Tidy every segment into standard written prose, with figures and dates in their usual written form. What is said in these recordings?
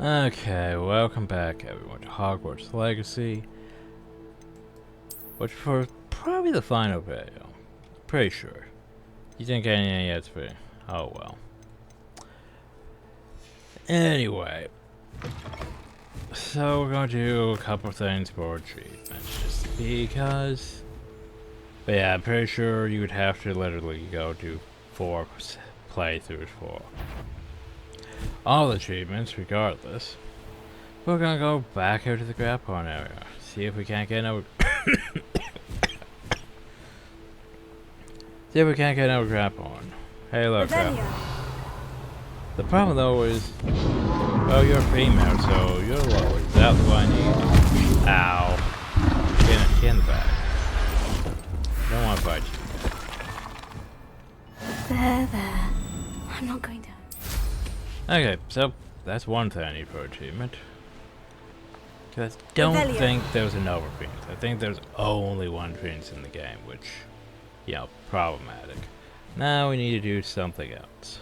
Okay, welcome back everyone to Hogwarts Legacy, which for probably the final video. Pretty sure. You didn't get any yet, oh well. Anyway, so we're going to do a couple things for treatments, just because. But yeah, I'm pretty sure you would have to literally go do 4 playthroughs for all the treatments, regardless. We're gonna go back over to the grab pawn area, see if we can't get no grab pawn. Hey look, the problem though is, well, you're a female, so you're low. Is that what I need? Ow. Get in the back. I don't want to fight you. There. I'm not going to. Okay, so that's one thing I need for achievement. Because I don't think there's an overprints. I think there's only one prince in the game, which, you know, problematic. Now we need to do something else.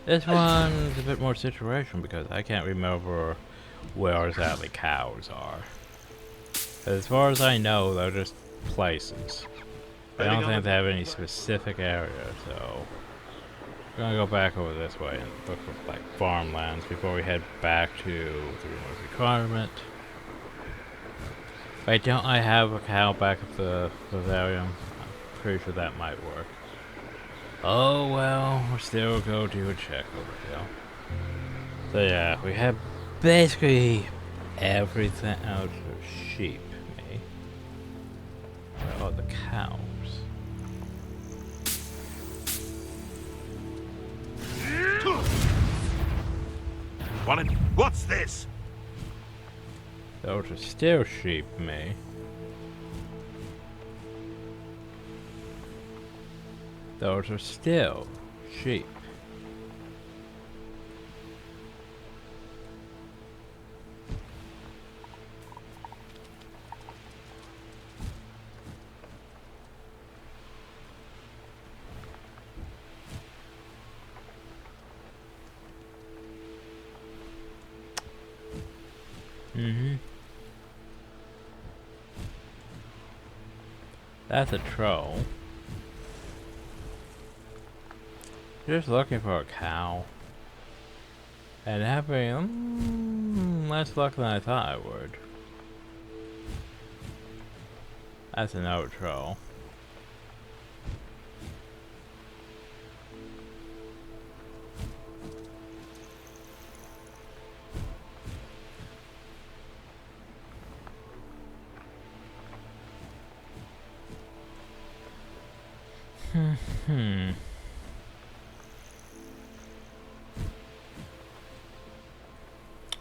This one's a bit more situational because I can't remember where exactly cows are. As far as I know, they're just places. I don't think they have any specific area, so we're gonna go back over this way and look for like farmlands before we head back to the remote requirement. Wait, don't I have a cow back at the vivarium? I'm pretty sure that might work. Oh well, we'll still go do a check over here. So yeah, we have basically everything out of sheep, me. Where are the cows? What's this? Those are still sheep, me. Those are still sheep. That's a troll. Just looking for a cow. And having less luck than I thought I would. That's another troll.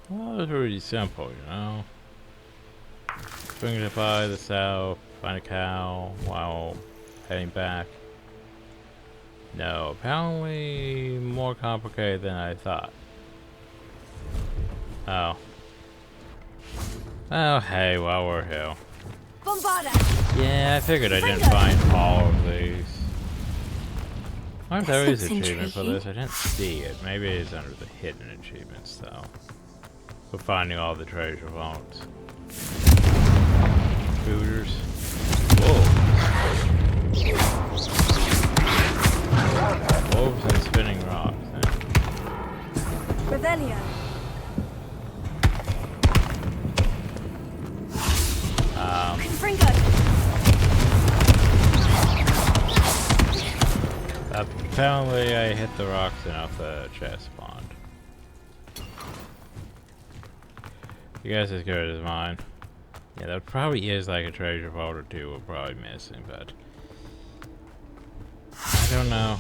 Well, it's really simple, you know. Bring it by the south, find a cow while heading back. No, apparently more complicated than I thought. Oh. Oh, hey, while we're here. Yeah, I figured I didn't find all of these. I wonder if there is an achievement for this. I didn't see it. Maybe it is under the hidden achievements, though. For finding all the treasure vaults. Booters. Whoa. Wolves and spinning rocks. Rebellion. Apparently I hit the rocks enough the chest spawned. You guys as good as mine. Yeah, that probably is like a treasure vault or two we're probably missing, but I don't know.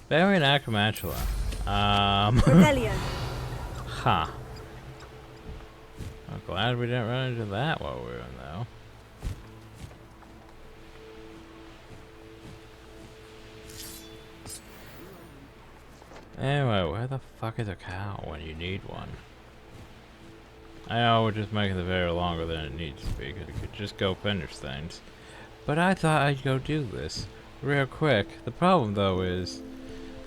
Very Necromantula. Rebellion. Huh. I'm glad we didn't run into that while we were in though. Anyway, where the fuck is a cow when you need one? I know we're just making the video longer than it needs to be, because we could just go finish things. But I thought I'd go do this real quick. The problem though is,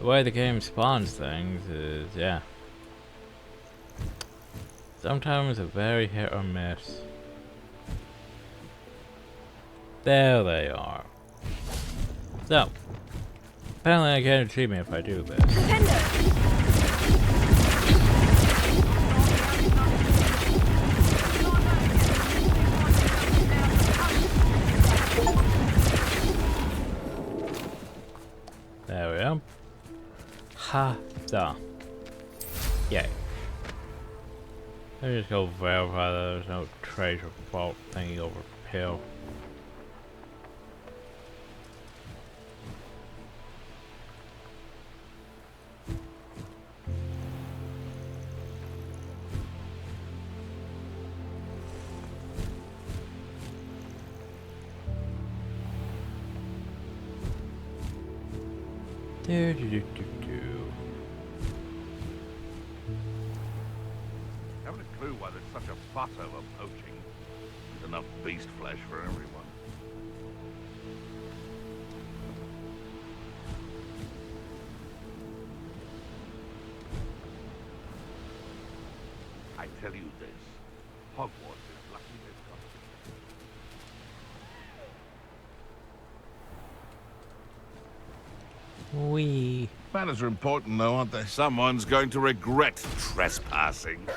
The way the game spawns things is, yeah. Sometimes a very hit or miss. There they are. So, apparently I get an achievement if I do this. There we go. Ha, da. Yay. Let me just go verify that there's no treasure vault thingy over hill. Do do do do do. Haven't a clue why there's such a fuss over poaching. There's enough beast flesh for everyone. I tell you this, Hogwarts is lucky they've got Wee. Manners are important though, aren't they? Someone's going to regret trespassing.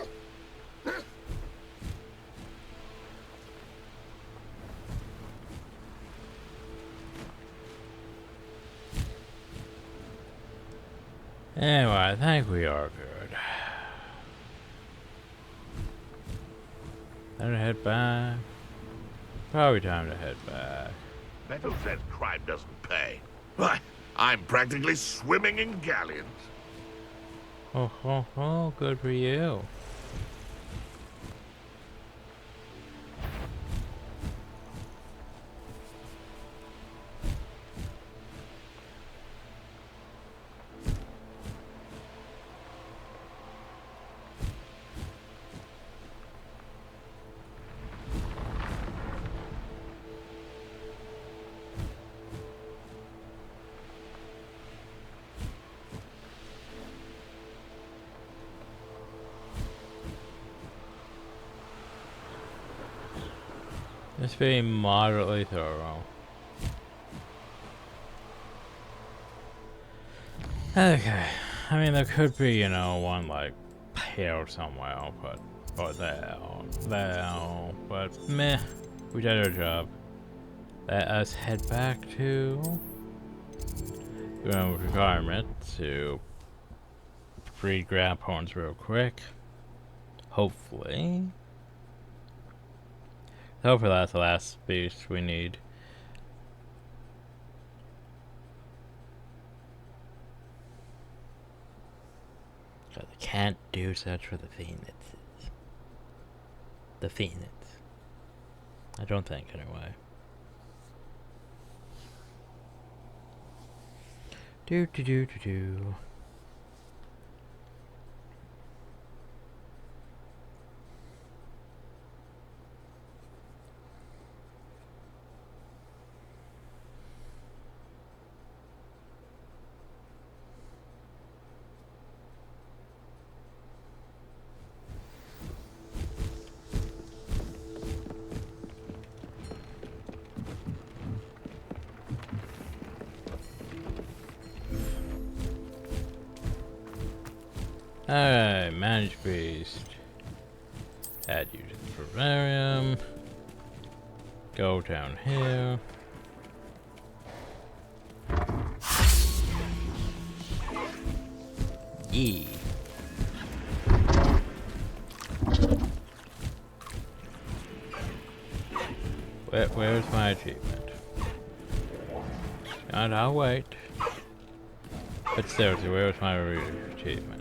Anyway, I think we are good. Time to head back. Probably time to head back. Beto said crime doesn't pay. Why, I'm practically swimming in galleons. Oh, oh, oh, good for you. Just being moderately thorough. Okay. I mean, there could be, you know, one like here somewhere, but or there, but meh. We did our job. Let us head back to requirement to breed grandparents real quick. Hopefully. Hopefully that's the last beast we need. Because I can't do such for the Phoenix. The Phoenix. I don't think, anyway. Do do do do do. Alright, manage beast. Add you to the terrarium. Go down here. E. Where's my achievement? And I'll wait. But seriously, where's my achievement?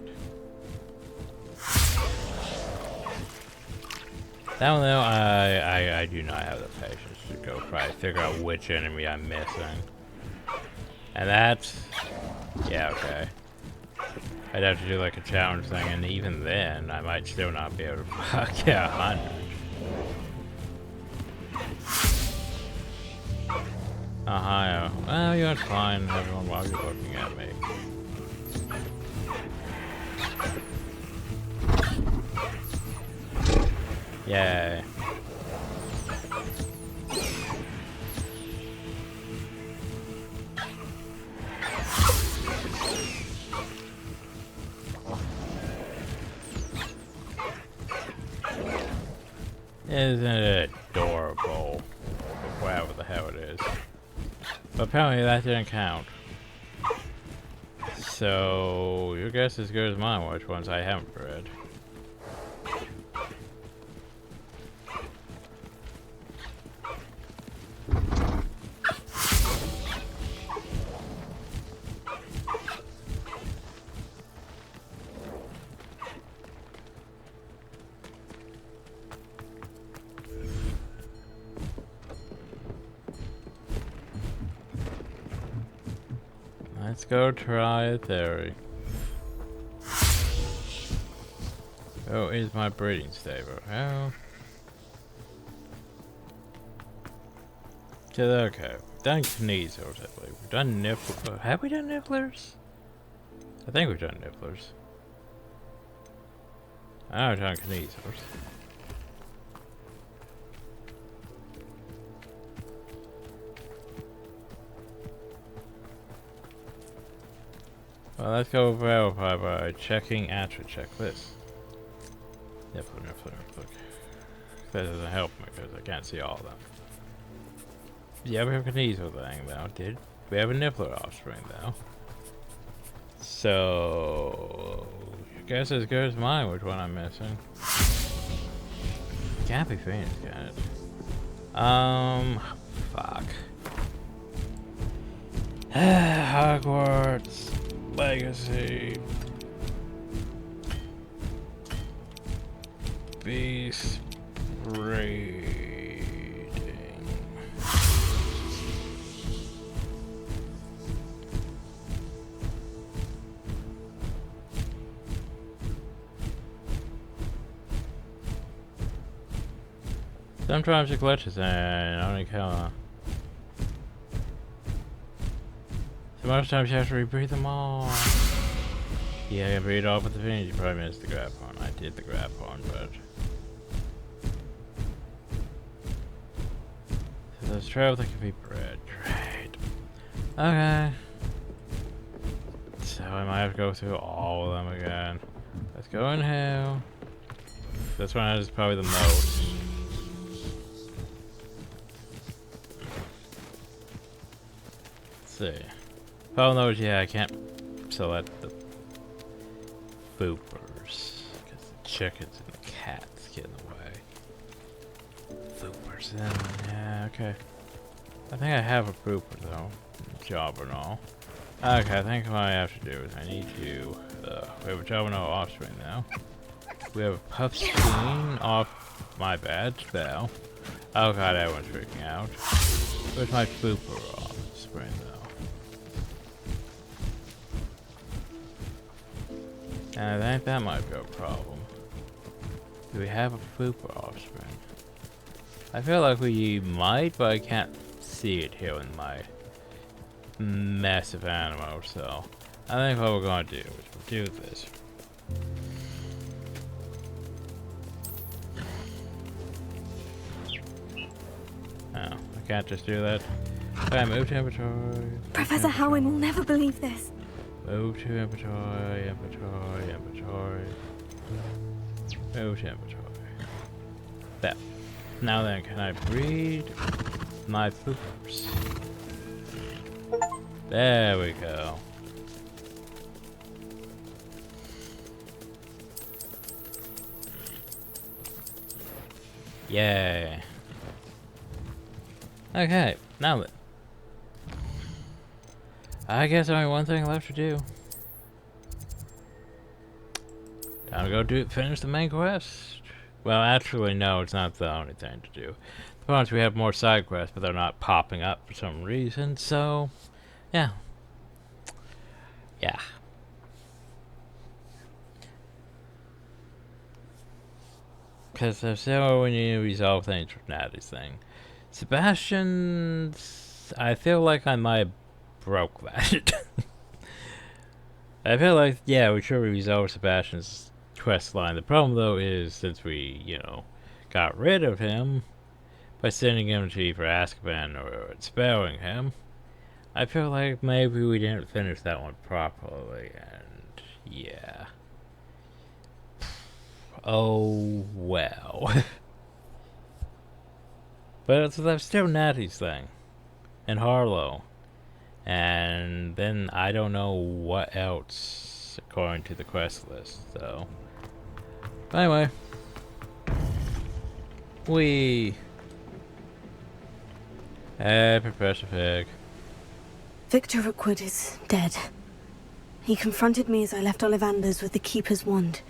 That one though, I do not have the patience to go try to figure out which enemy I'm missing. And that's... yeah, okay. I'd have to do like a challenge thing, and even then, I might still not be able to get 100. Ohio. Well, you're fine, everyone, while you're looking at me. Yay. Isn't it adorable? Whatever the hell it is. But apparently that didn't count. So, your guess is as good as mine which ones I haven't read. Let's go try a theory. Oh, is my breeding stable? Oh. So, okay. We've done Kneazers, I believe. We've done Nifflers. Have we done Nifflers? I think we've done Nifflers. I know we've done Kneazers. Well, let's go verify by checking answer checklist. Niffler. That doesn't help me because I can't see all of them. Yeah, we have a Kneazer thing though. Did we have a Niffler offspring though? So, your guess is as good as mine. Which one I'm missing? Can't be Phoenix, can it? Fuck. Hogwarts Legacy. Beast breeding. Sometimes it glitches and only count. So most times you have to rebreathe them all. Yeah, I breathe off with the finish. You probably missed the grab one. I did the grab one, but so there's 12 that can be bred. Great. Okay. So I might have to go through all of them again. Let's go in here. This one has probably the most. Let's see. Oh no, yeah, I can't select the boopers because the chickens and the cats get in the way. Boopers, yeah, okay. I think I have a booper though, job and all. Okay, I think what I have to do is I need to. We have a job and all offspring now. We have a puffskein off. My bad, spell. Oh god, everyone's freaking out. Where's my booper offspring though? And I think that might be a problem. Do we have a Fooper offspring? I feel like we might, but I can't see it here in my massive animal, so I think what we're gonna do is we'll do this. Oh, I can't just do that. Okay, move to inventory. Professor Howin will never believe this. Move to inventory. Move to inventory. There. Now then, can I breed my poopers? There we go. Yay. Okay, now then. I guess only one thing left to do. Time to go finish the main quest. Well, actually, no, it's not the only thing to do. The problem is we have more side quests, but they're not popping up for some reason, so yeah. Yeah. Because there's still we need to resolve things with Natty's thing. Sebastian's, I feel like I might have broke that. I feel like, yeah, we should resolve Sebastian's quest line. The problem, though, is since we, you know, got rid of him by sending him to either Azkaban or expelling him, I feel like maybe we didn't finish that one properly, and yeah. Oh well. But there's still Natty's thing, and Harlow, and then I don't know what else according to the quest list, so. Anyway. Professor Pig. Victor Rookwood is dead. He confronted me as I left Ollivander's with the Keeper's wand.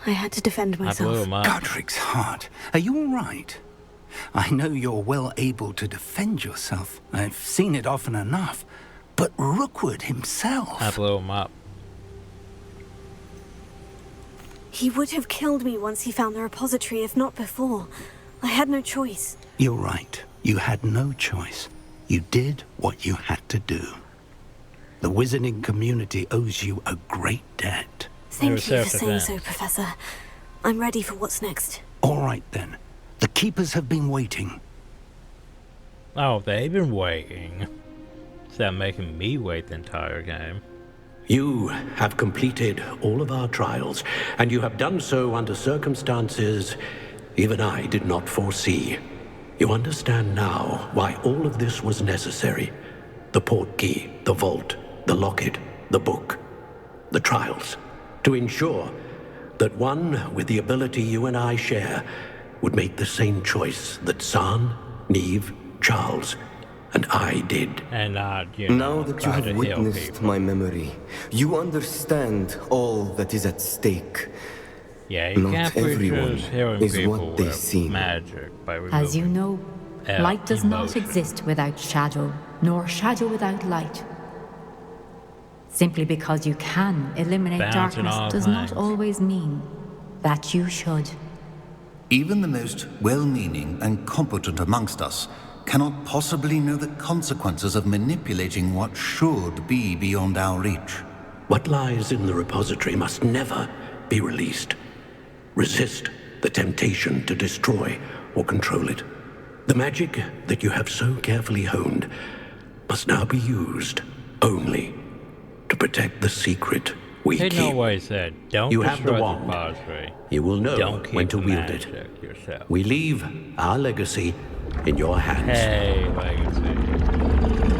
I had to defend myself. I blew him up. Godric's heart. Are you all right? I know you're well able to defend yourself. I've seen it often enough. But Rookwood himself... I blew him up. He would have killed me once he found the repository, if not before. I had no choice. You're right. You had no choice. You did what you had to do. The wizarding community owes you a great debt. Thank you for saying so, Professor. I'm ready for what's next. All right, then. The Keepers have been waiting. Oh, they've been waiting. Instead of making me wait the entire game. You have completed all of our trials, and you have done so under circumstances even I did not foresee. You understand now why all of this was necessary. The portkey, the vault, the locket, the book, the trials. To ensure that one with the ability you and I share would make the same choice that San, Neve, Charles, and I did. And now that you have witnessed my memory, you understand all that is at stake. Yeah, you can't everyone healing is people what they with seem. magic by As you know, light does not emotion. exist without shadow, nor shadow without light. Simply because you can eliminate Balancing all darkness does not things. always mean that you should. Even the most well-meaning and competent amongst us cannot possibly know the consequences of manipulating what should be beyond our reach. What lies in the repository must never be released. Resist the temptation to destroy or control it. The magic that you have so carefully honed must now be used only to protect the secret we He keep. no way said, don't You have the destroy wand. repository. You will know Don't keep when to the wield it. magic yourself. We leave our legacy in your hands. Hey, legacy.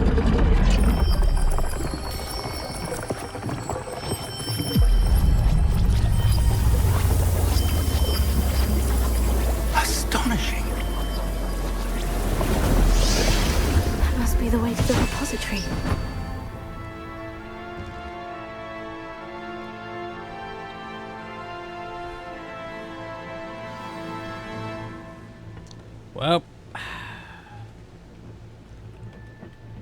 Astonishing. That must be the way to the repository. Well.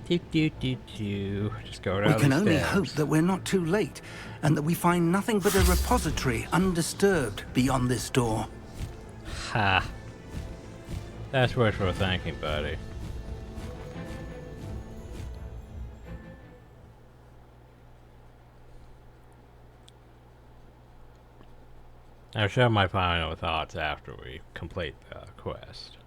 Just go down We can the only stairs. hope that we're not too late, and that we find nothing but a repository undisturbed beyond this door. Ha. That's worth for thanking, buddy. I'll share my final thoughts after we complete the quest.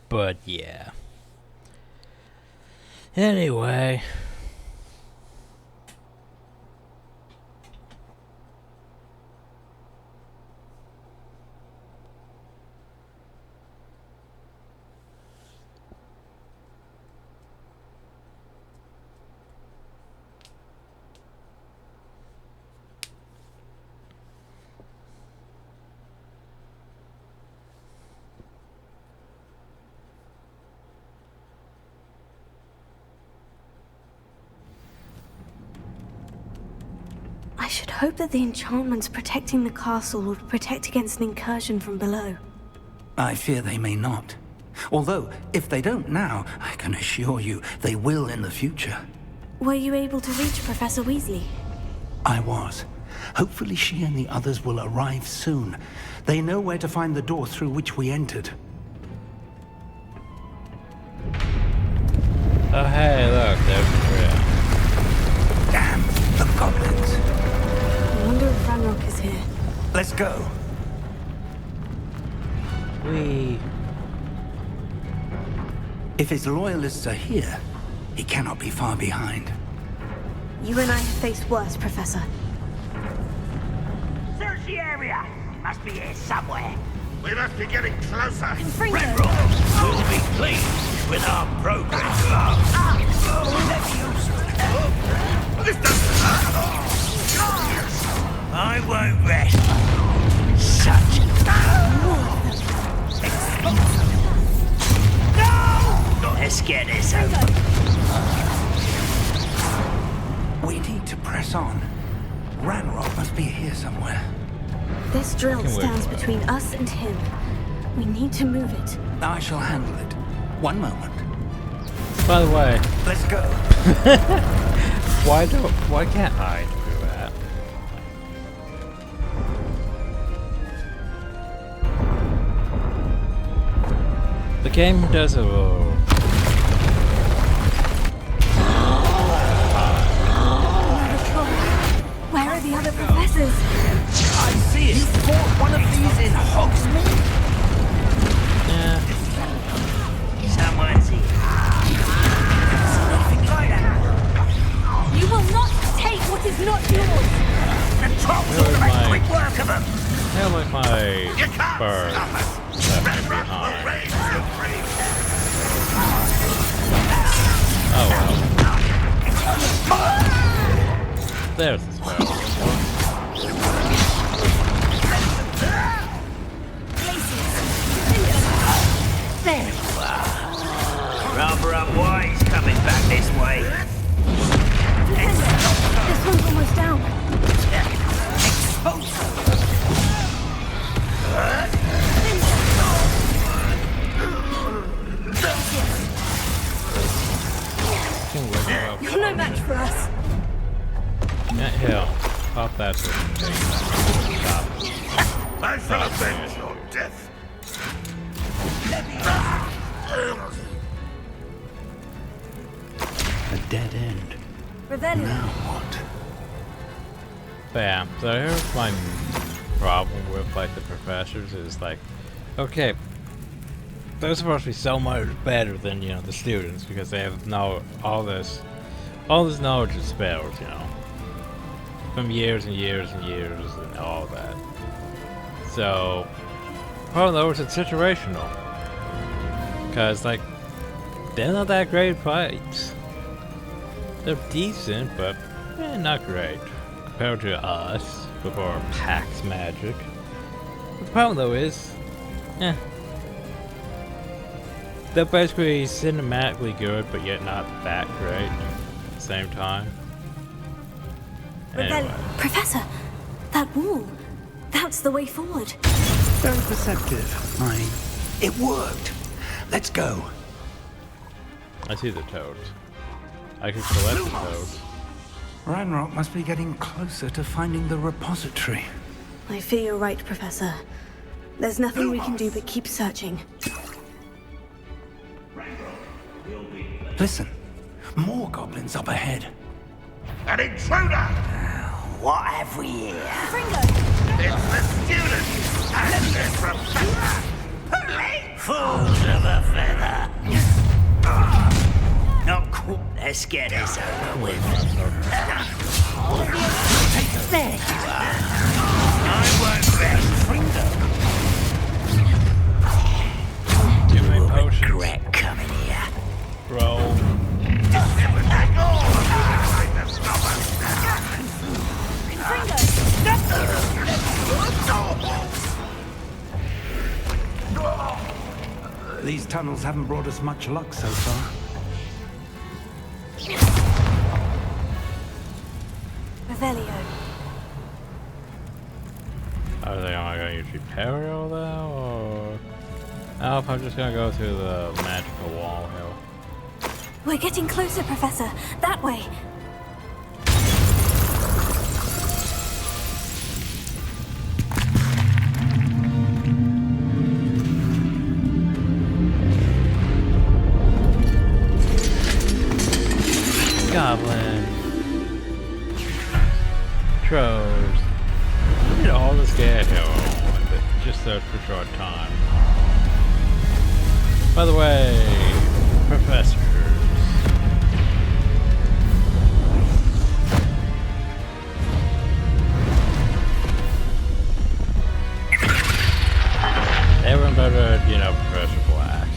But yeah. Anyway. I should hope that the enchantments protecting the castle will protect against an incursion from below. I fear they may not. Although, if they don't now, I can assure you they will in the future. Were you able to reach Professor Weasley? I was. Hopefully she and the others will arrive soon. They know where to find the door through which we entered. Oh hey, look, there's the Damn, the Let's go. If his loyalists are here, he cannot be far behind. You and I have faced worse, Professor. Search the area. He must be here somewhere. We must be getting closer. Red Rock will be pleased with our progress. This doesn't I won't rest. Such No! Let's get this over. We need to press on. Ranrock must be here somewhere. This drill stands between us and him. We need to move it. I shall handle it. One moment. By the way, Let's go. why can't I do that? The game does a little. Where are the other professors? I see it. You fought one of these in Hogsmeade? Yeah. Someone's here. Nothing like that. You will not take what is not yours. The Trolls ought to make quick work of them. I like my bird left behind. Oh well. There's the spell. There you are. Rather unwise coming back this way. This one's almost down. You're no match for us. Yeah, hell. Pop that thing. Stop. I shall avenge your death. A dead end. Rebellion. Now what? But yeah, so here's my problem with like the professors is like, okay, they're supposed to be so much better than, you know, the students because they have all this knowledge of spells, you know, from years and years and years and all that. So, well, though it's situational because like they're not that great fights. They're decent, but not great compared to us with our Pax magic. But the problem though is, they're basically cinematically good, but yet not that great at the same time. Anyway. Professor, that wall. That's the way forward. Very perceptive. It worked. Let's go. I see the toads. I can collect the toads. Ranrock must be getting closer to finding the repository. I fear you're right, Professor. There's nothing we can do but keep searching. Listen, more goblins up ahead. An intruder! What have we here? It's the students and their professor! Fools of a feather. Not cool. Let's get this over with. There you are. I won't rest. Give me potions. Regret coming here. Bro. These tunnels haven't brought us much luck so far. Revelio. Are they am I gonna use Reparial though, or oh, if I'm just gonna go through the magical wall here. We're getting closer, Professor. That way. Goblin. Trolls. Look at all this scare him with it, just those for a short time. By the way, professors. Everyone better, you know, Professor Black.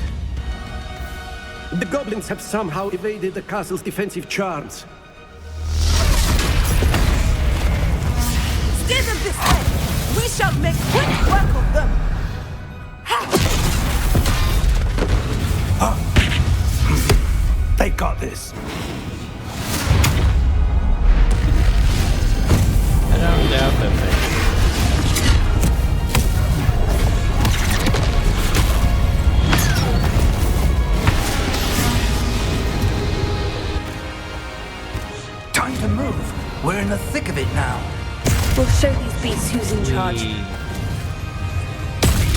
The goblins have somehow evaded the castle's defensive charms. Steer them this way! We shall make quick work of them! They got this. I don't doubt that they Time to move. We're in the thick of it now. We'll show these beasts who's in charge.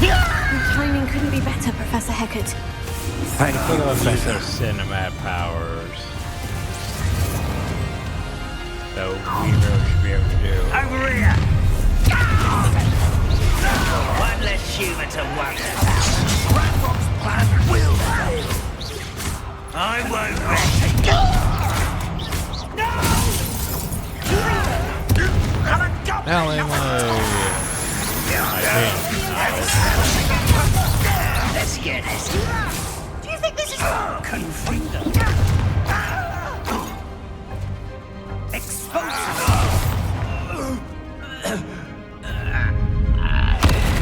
Your timing couldn't be better, Professor Hecat. Thank Look you, at them use Professor. their cinematic powers. So we really should be able to do. Over here! One less human to worry about. Ranrock's plan will fail. I won't rest. Hell, am I can't. Let's get this. Do you think this is... Confringo.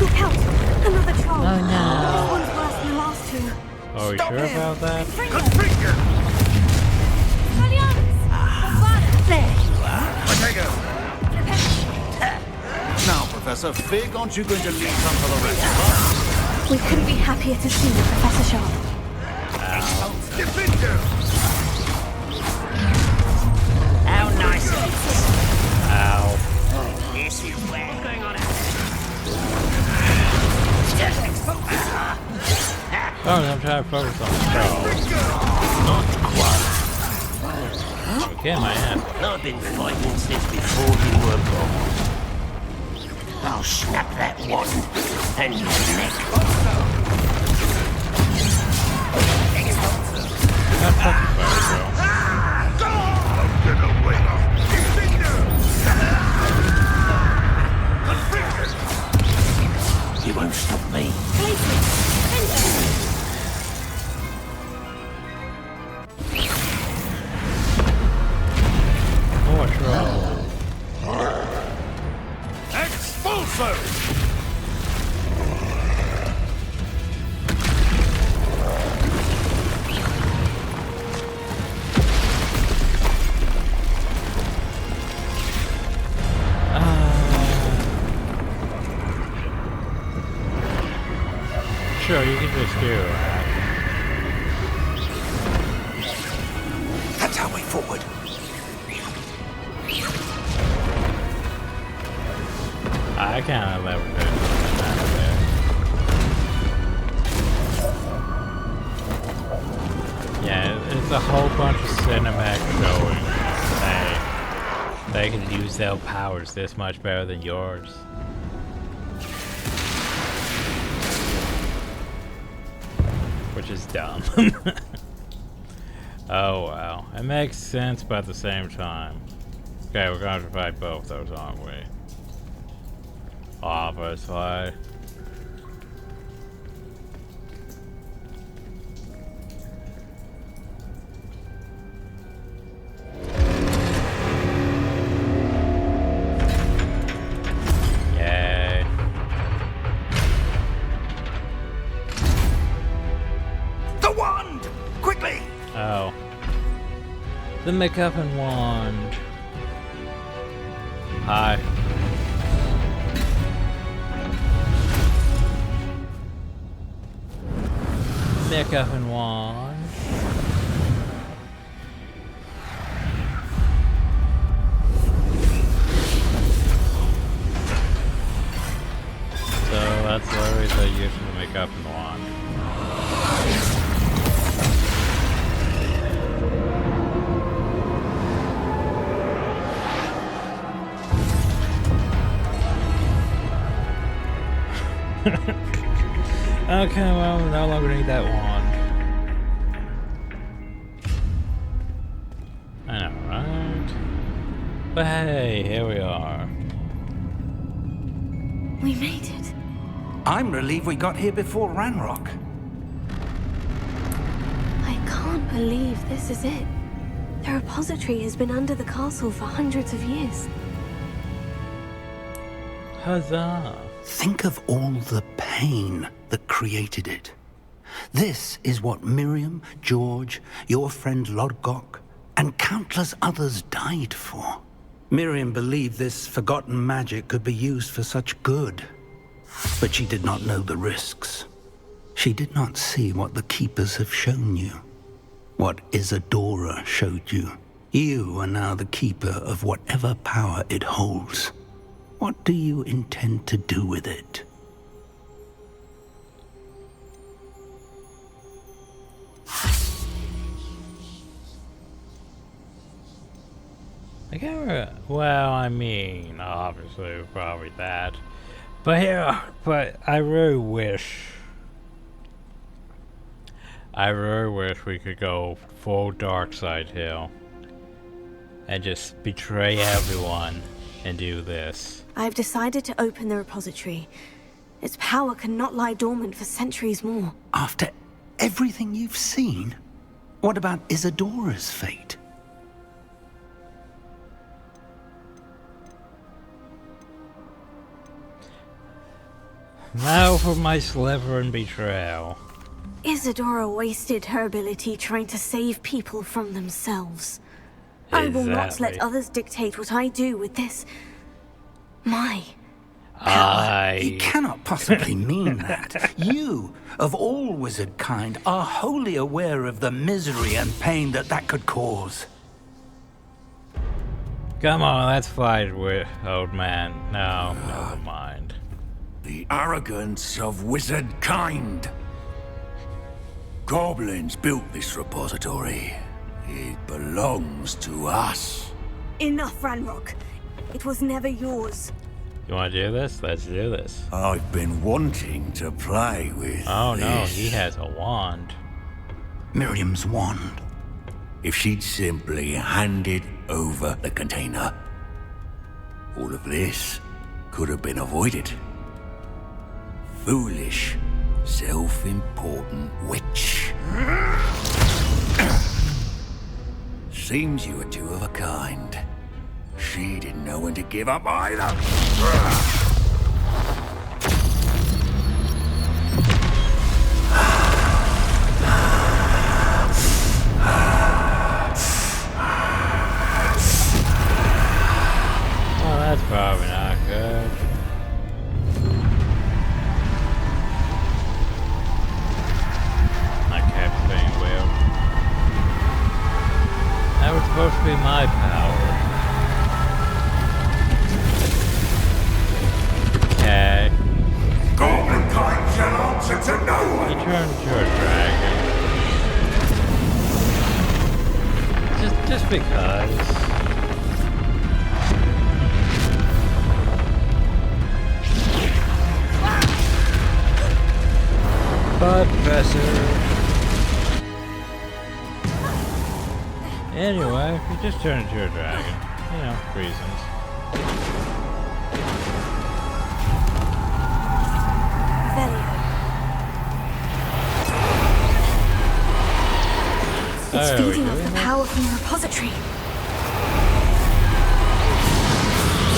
Look out! Another troll! Oh, no. This one's worse than the last two. Are we sure about that? Confringo! There! Potato! Now, Professor Fig, aren't you going to leave some for the rest of us? We couldn't be happier to see you, Professor Sharp. Gryffindor! How nice of Ow. you. This is where... What's going on Oh, I'm trying to focus on the troll. Okay, my ass. I've been fighting since before you were born. I'll snap that wand and your neck. Not fucking fire, bro. I'm gonna wait off Gryffindor! You won't stop me. More troll. Expulso! Sure, you can just do that. That's our way forward. I kind of leverage it out of there. Yeah, it's a whole bunch of cinematic showing that they can use their powers this much better than yours. Which is dumb. Oh wow. It makes sense, but at the same time. Okay, we're going to fight both those, aren't we? Obviously. Yay. The wand! Quickly! Oh. The MacGuffin wand. Hi. MacGuffin wand. So that's literally the use of the MacGuffin wand. Okay, well, we no longer need that wand. I know, right? But hey, here we are. We made it. I'm relieved we got here before Ranrock. I can't believe this is it. The repository has been under the castle for hundreds of years. Huzzah! Think of all the pain that created it. This is what Miriam, George, your friend Lodgok, and countless others died for. Miriam believed this forgotten magic could be used for such good, but she did not know the risks. She did not see what the Keepers have shown you, what Isadora showed you. You are now the Keeper of whatever power it holds. What do you intend to do with it? I can't remember. Well, I mean, obviously, probably that. But yeah, but I really wish we could go full Dark Side Hill and just betray everyone and do this. I've decided to open the repository. Its power cannot lie dormant for centuries more. After everything you've seen, what about Isadora's fate? Now for my Slytherin betrayal. Isadora wasted her ability trying to save people from themselves. I will not let others dictate what I do with this. My power. He cannot possibly mean that. You, of all wizard kind, are wholly aware of the misery and pain that could cause. Come on, let's fight with old man. No, never mind. The arrogance of wizard kind. Goblins built this repository. It belongs to us. Enough, Ranrock. It was never yours. You want to do this? Let's do this. I've been wanting to play with Oh no, this. he has a wand. Miriam's wand. If she'd simply handed over the container, all of this could have been avoided. Foolish, self-important witch. Seems you were two of a kind. She didn't know when to give up either. Well, that's probably not good. I kept being weird. That was supposed to be my power. Okay. Goblin kind shall answer to no one. He turned into a dragon. Just because. But Professor. Anyway, he just turned into a dragon. You know, reasons. It's feeding off the power from the repository.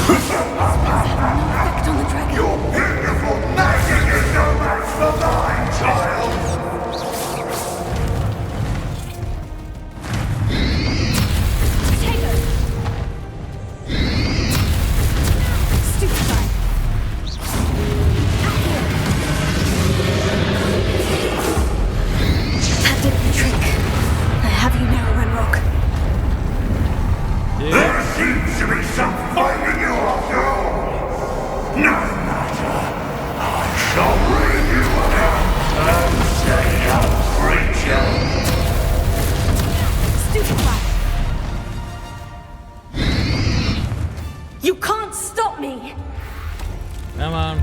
It's having an effect on the dragon. Your beautiful magic is no match for mine, child! Come on.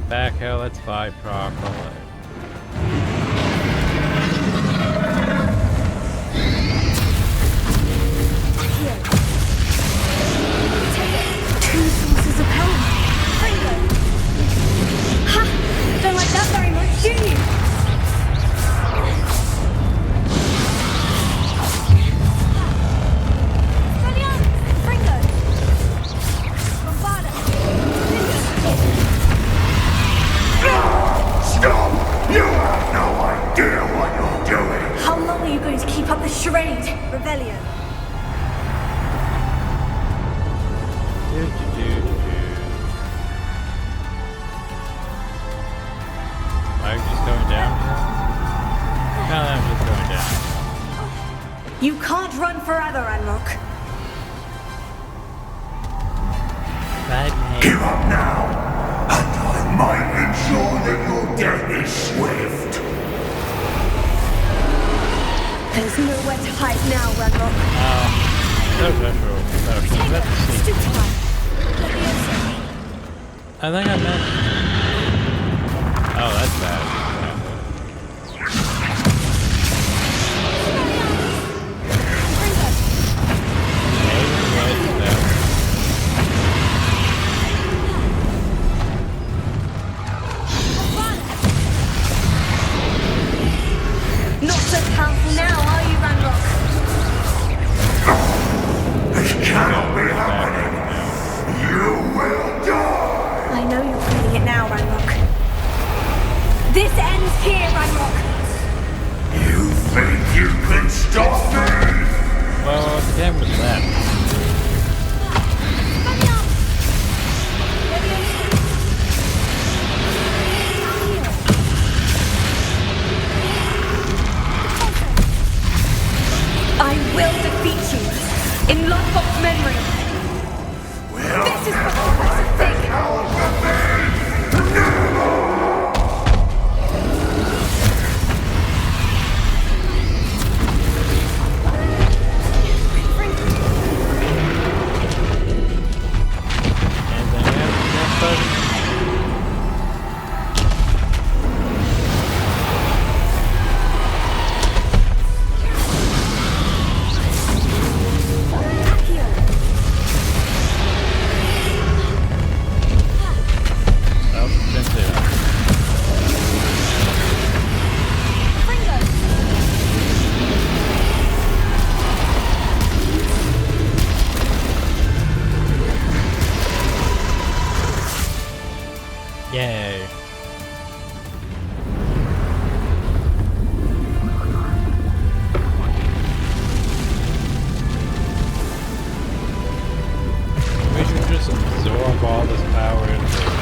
Back here, let's fight properly. to keep up the charade. Revelio. Am I just going down here? No, I'm just going down. You can't run forever, Ranrock. Give up now, and I might ensure that your death is swift. There's nowhere to hide now, Ranrock. I think I meant. Oh, that's bad. Not so powerful now, are you, Ranrock? This cannot be happening. You will die. I know you're feeling it now, Ranrock. This ends here, Ranrock. You think you can stop me? Well, the game was that. I will defeat you in Lodgok's memory. This is what I think. Yay. We should just absorb all this power into it,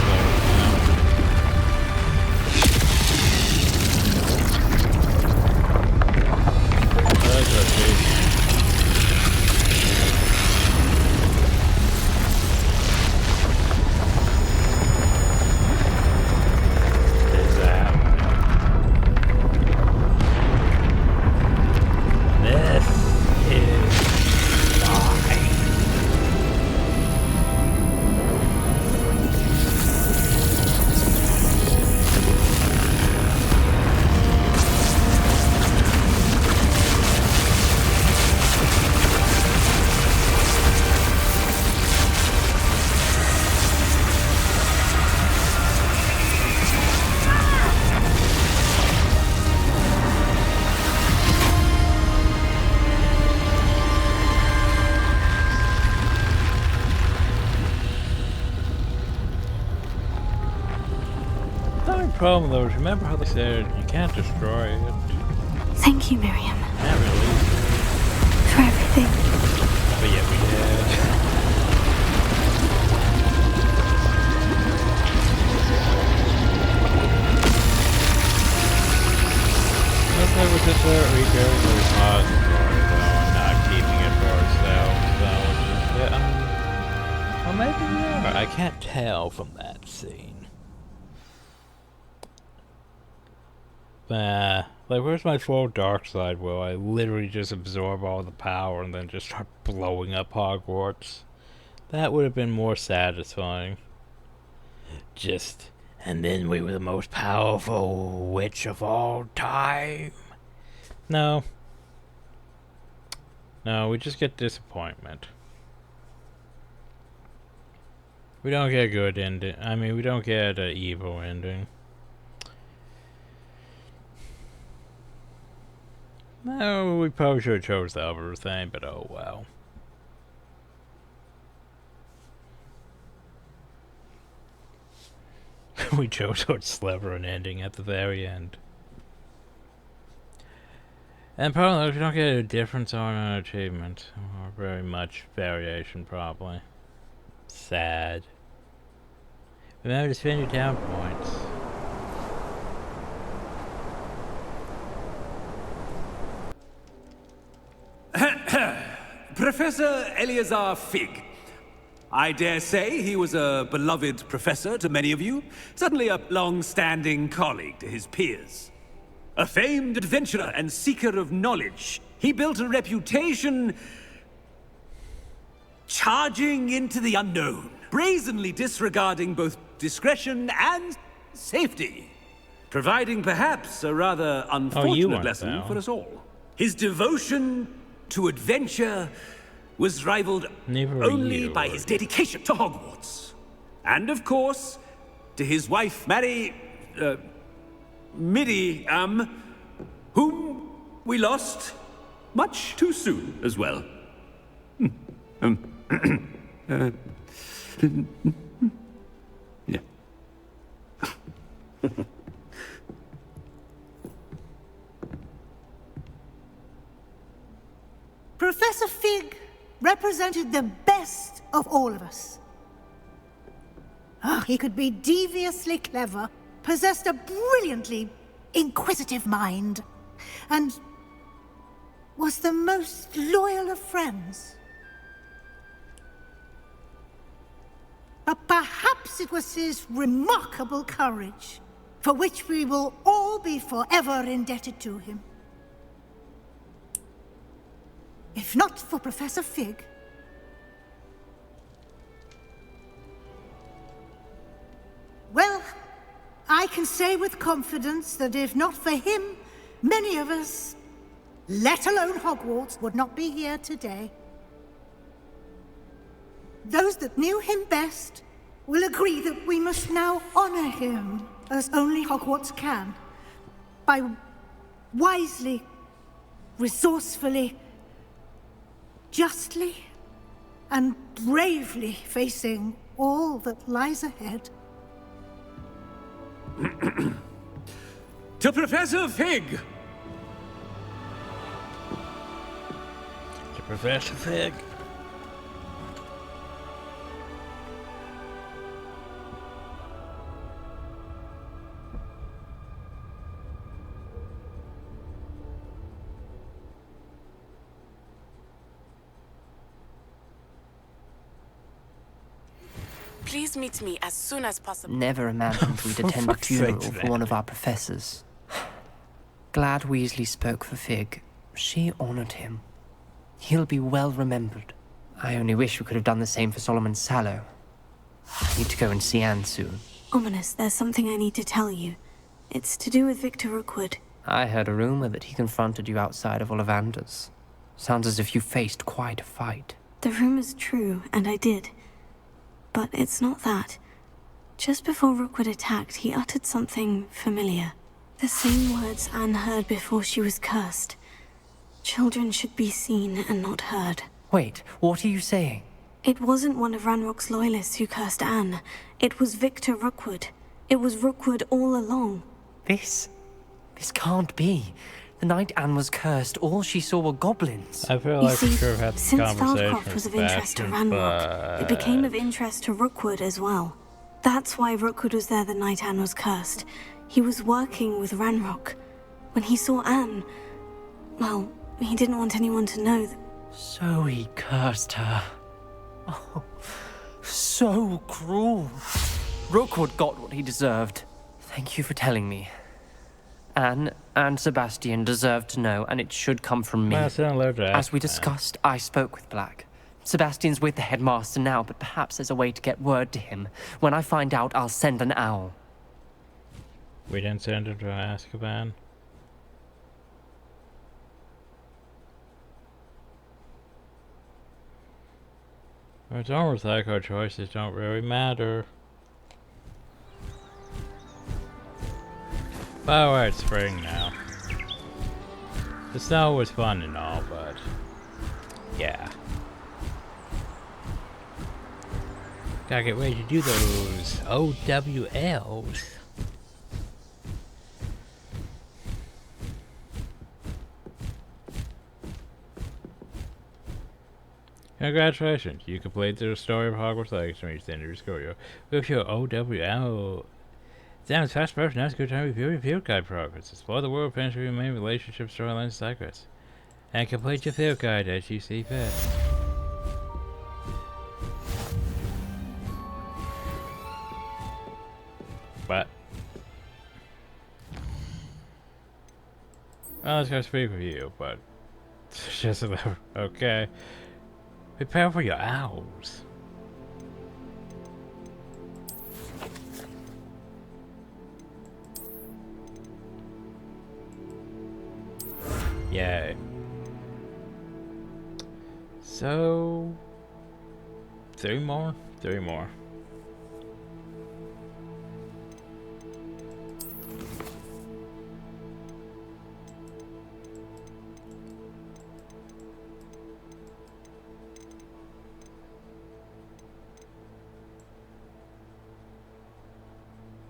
That's okay. Problem though is remember how they said you can't destroy it. Thank you, Miriam. Not really. For everything. But yeah, we did. Looks like we're just recurring the repository though and not keeping it for ourselves. So yeah, well maybe we are. I can't tell from that scene. Like, where's my full dark side? Will I literally just absorb all the power and then just start blowing up Hogwarts? That would have been more satisfying. And then we were the most powerful witch of all time. No. No, we just get disappointment. We don't get a good ending. I mean, we don't get an evil ending. No, we probably should have chose the other thing, but oh well. We chose our Slytherin ending at the very end. And probably we don't get a difference on an achievement. Or very much variation, probably. Sad. Remember to spend your town points. Professor Eleazar Fig. I dare say he was a beloved professor to many of you, certainly a long-standing colleague to his peers. A famed adventurer and seeker of knowledge, he built a reputation charging into the unknown, brazenly disregarding both discretion and safety, providing perhaps a rather unfortunate lesson for us all. His devotion to adventure was rivaled only by his dedication to Hogwarts. And of course, to his wife, Midi, whom we lost much too soon as well. Yeah. Professor Fig represented the best of all of us. He could be deviously clever, possessed a brilliantly inquisitive mind, and was the most loyal of friends. But perhaps it was his remarkable courage, for which we will all be forever indebted to him. If not for Professor Fig, well, I can say with confidence that if not for him, many of us, let alone Hogwarts, would not be here today. Those that knew him best will agree that we must now honor him as only Hogwarts can, by wisely, resourcefully, justly and bravely facing all that lies ahead. To Professor Fig! To Professor Fig. Please meet me as soon as possible. Never imagined we'd attend a funeral for one of our professors. Glad Weasley spoke for Fig. She honored him. He'll be well remembered. I only wish we could have done the same for Solomon Sallow. I need to go and see Anne soon. Ominous, there's something I need to tell you. It's to do with Victor Rookwood. I heard a rumor that he confronted you outside of Ollivander's. Sounds as if you faced quite a fight. The rumor's true, and I did. But it's not that. Just before Rookwood attacked, he uttered something familiar. The same words Anne heard before she was cursed. Children should be seen and not heard. Wait, what are you saying? It wasn't one of Ranrock's loyalists who cursed Anne. It was Victor Rookwood. It was Rookwood all along. This can't be. The night Anne was cursed, all she saw were goblins. I feel like we should have had this since conversation Feldcroft was of interest to Ranrock, it became of interest to Rookwood as well. That's why Rookwood was there the night Anne was cursed. He was working with Ranrock. When he saw Anne, well, he didn't want anyone to know that. So he cursed her. Oh, so cruel. Rookwood got what he deserved. Thank you for telling me. Anne and Sebastian deserve to know, and it should come from me. As we discussed, I spoke with Black. Sebastian's with the headmaster now, but perhaps there's a way to get word to him. When I find out, I'll send an owl. We didn't send him to Azkaban. It's almost like our choices don't really matter. By the way, it's spring now. The snow was fun and all, but yeah. Gotta get ready to do those OWLs. Congratulations, you completed the story of Hogwarts Legacy and reached the end of your school. With your OWL. Damn, it's fast approach. Now it's a good time to review your field guide progress. Explore the world, finish your main relationship, storylines, secrets. And complete your field guide as you see fit. But well, let's go speak with you, but it's just a little okay. Prepare for your owls. Yay. So 3 more? 3 more.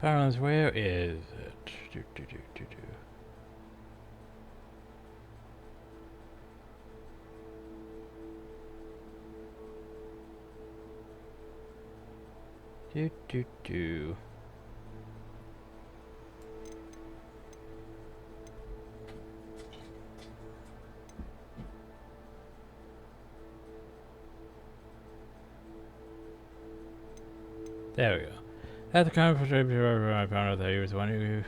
Parents, where is it? There we go. At the conference, I found out that he was one who...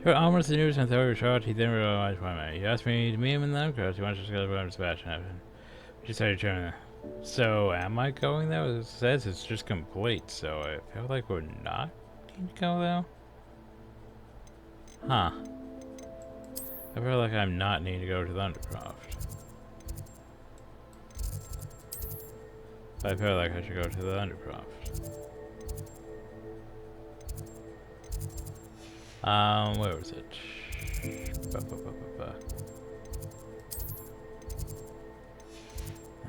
Short almost the news and thought he was shot. He didn't realize why man. He asked me to meet him in the because he wants to discuss what Sebastian happened. We decided to turn. So, am I going there? It says it's just complete, so I feel like we're not going to go there. Huh. I feel like I'm not needing to go to the Undercroft. I feel like I should go to the Undercroft. Where was it?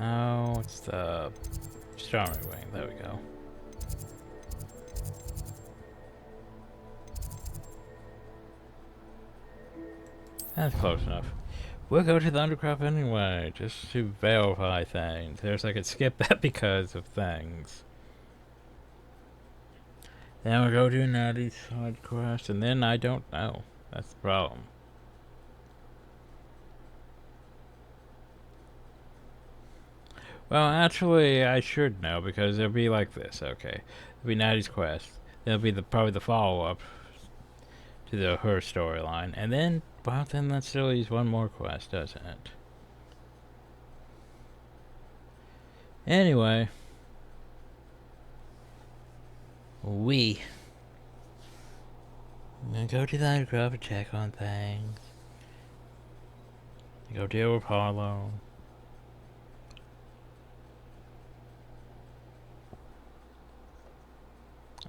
Oh, it's the Astronomy Wing. There we go. That's close enough. We'll go to the Undercroft anyway, just to verify things. There's I could skip that because of things. Then we'll go to Natty's side quest, and then I don't know. That's the problem. Well, actually, I should know, because it'll be like this, okay. It'll be Natty's quest. There'll be probably the follow-up to her storyline, and then, well, then that still leaves one more quest, doesn't it? Anyway. I'm gonna go to the Undercroft and check on things. Go deal with Harlow.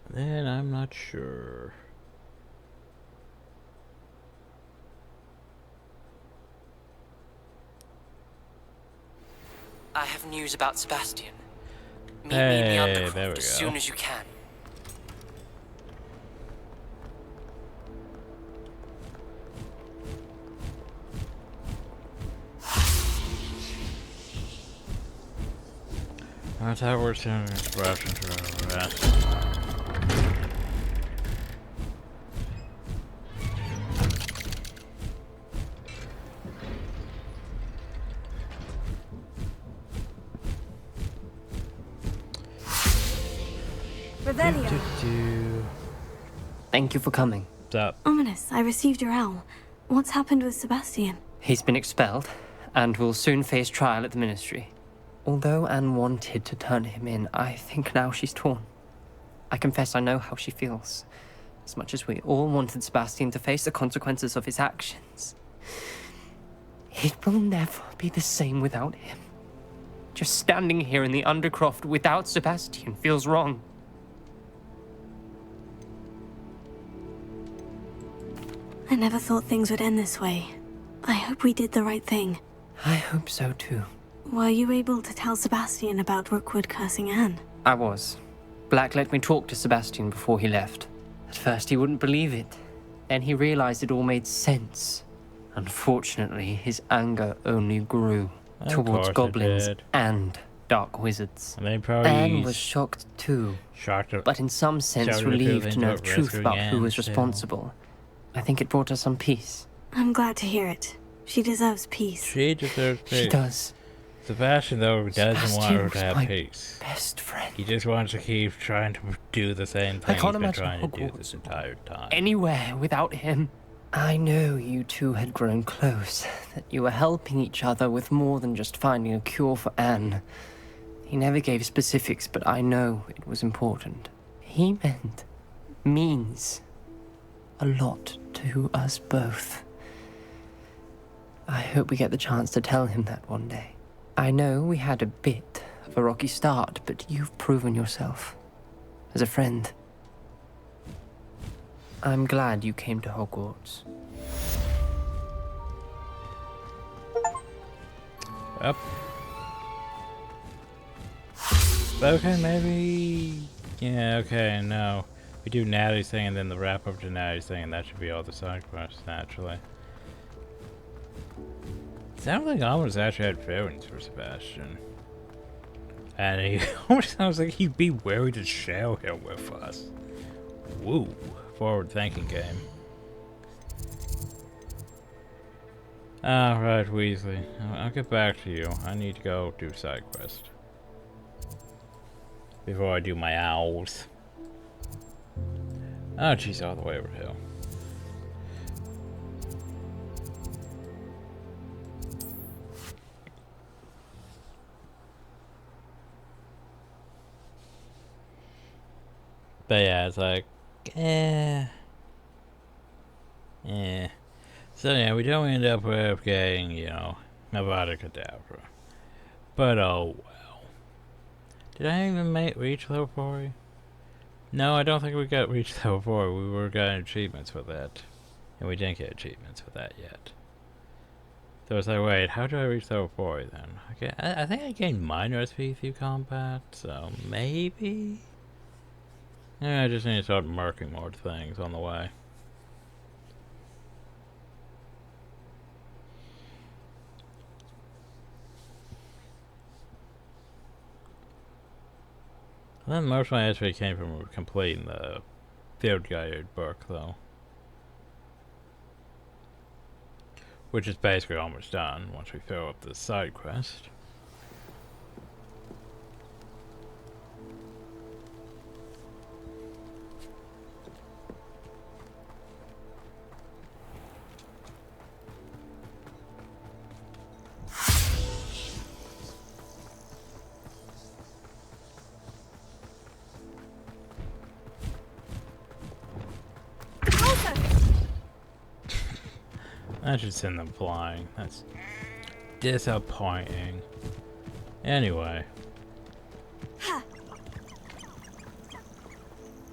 Then I'm not sure. I have news about Sebastian. Meet me in the Undercroft as soon as you can. That's how we're seeing expression to our rest. Thank you for coming. What's up? Ominous, I received your owl. What's happened with Sebastian? He's been expelled, and will soon face trial at the Ministry. Although Anne wanted to turn him in, I think now she's torn. I confess I know how she feels. As much as we all wanted Sebastian to face the consequences of his actions. It will never be the same without him. Just standing here in the Undercroft without Sebastian feels wrong. I never thought things would end this way. I hope we did the right thing. I hope so too. Were you able to tell Sebastian about Rookwood cursing Anne? I was. Black let me talk to Sebastian before he left. At first he wouldn't believe it. Then he realized it all made sense. Unfortunately, his anger only grew towards goblins and dark wizards. Anne was shocked too, but in some sense relieved to know the truth about who was responsible. I think it brought her some peace. I'm glad to hear it. She deserves peace. She deserves peace. She does. Sebastian, though, doesn't want her to have peace. Best friend. He just wants to keep trying to do the same thing he's been trying to do this entire time. Anywhere without him. I know you two had grown close, that you were helping each other with more than just finding a cure for Anne. He never gave specifics, but I know it was important. He means a lot to us both. I hope we get the chance to tell him that one day. I know we had a bit of a rocky start, but you've proven yourself as a friend. I'm glad you came to Hogwarts. Up. Okay, maybe... Yeah, okay, no. We do Natty's thing and then the wrap up to Natty's thing, and that should be all the side quests, naturally. Sounds like almost actually had feelings for Sebastian. And he almost sounds like he'd be willing to share him with us. Woo. Forward-thinking game. Alright, Weasley. I'll get back to you. I need to go do side quest. Before I do my owls. Oh, jeez, all the way over hill. But yeah, it's like, So yeah, we don't end up with getting, you know, Avada Kedavra. But oh well. Did I even reach level 4? No, I don't think we got reached level 4. We were getting achievements for that. And we didn't get achievements for that yet. So it's like, wait, how do I reach level 4 then? Okay, I think I gained minor SP through combat, so maybe? Yeah, I just need to start marking more things on the way. And then most of my SP came from completing the field guided book, though. Which is basically almost done once we fill up the side quest. I should send them flying. That's disappointing. Anyway. I'm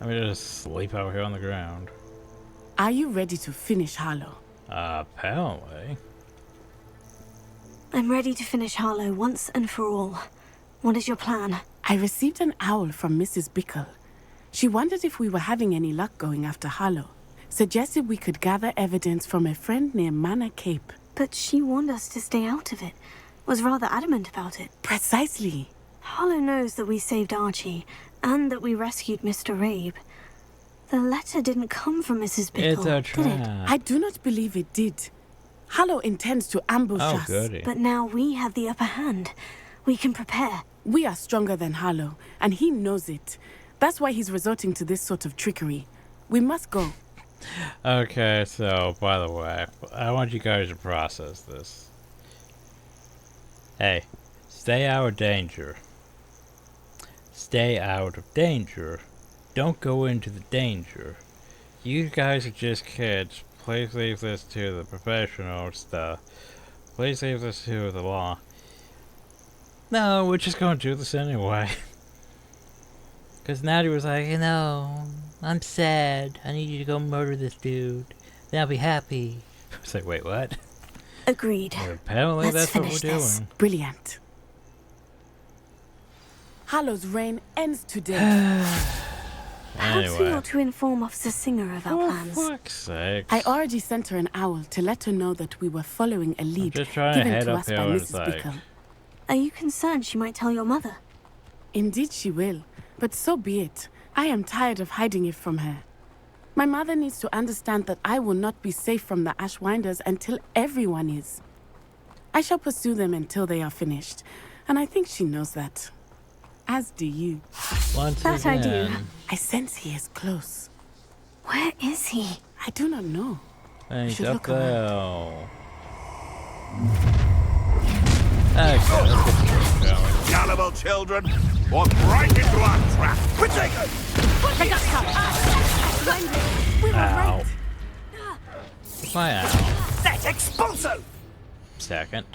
gonna just sleep out here on the ground. Are you ready to finish Harlow? Apparently. I'm ready to finish Harlow once and for all. What is your plan? I received an owl from Mrs. Bickle. She wondered if we were having any luck going after Harlow. Suggested we could gather evidence from a friend near Manor Cape. But she warned us to stay out of it. Was rather adamant about it. Precisely. Harlow knows that we saved Archie, and that we rescued Mr. Rabe. The letter didn't come from Mrs. Bickle, did it? I do not believe it did. Harlow intends to ambush us. Goody. But now we have the upper hand. We can prepare. We are stronger than Harlow, and he knows it. That's why he's resorting to this sort of trickery. We must go. Okay, so, by the way, I want you guys to process this. Hey, stay out of danger. Stay out of danger. Don't go into the danger. You guys are just kids. Please leave this to the professional stuff. Please leave this to the law. No, we're just gonna do this anyway. Because Natty was like, you know, I'm sad. I need you to go murder this dude. Then I'll be happy. I was like, wait, what? Agreed. Well, apparently that's what we're doing. Brilliant. Harlow's reign ends today. Perhaps we ought to inform Officer Singer of our plans. For fuck's sake. I already sent her an owl to let her know that we were following a lead just trying to given head to up us here by and Mrs. it's like- Bickle. Are you concerned she might tell your mother? Indeed she will, but so be it. I am tired of hiding it from her. My mother needs to understand that I will not be safe from the Ashwinders until everyone is. I shall pursue them until they are finished, and I think she knows that. As do you. That I do. I sense he is close. Where is he? I do not know. Hey, should up look around. there. Okay, let's get this going. Gullible children, walk right into our trap. Protect us! We were Ow. right. What's my owl? That's expulso! Second.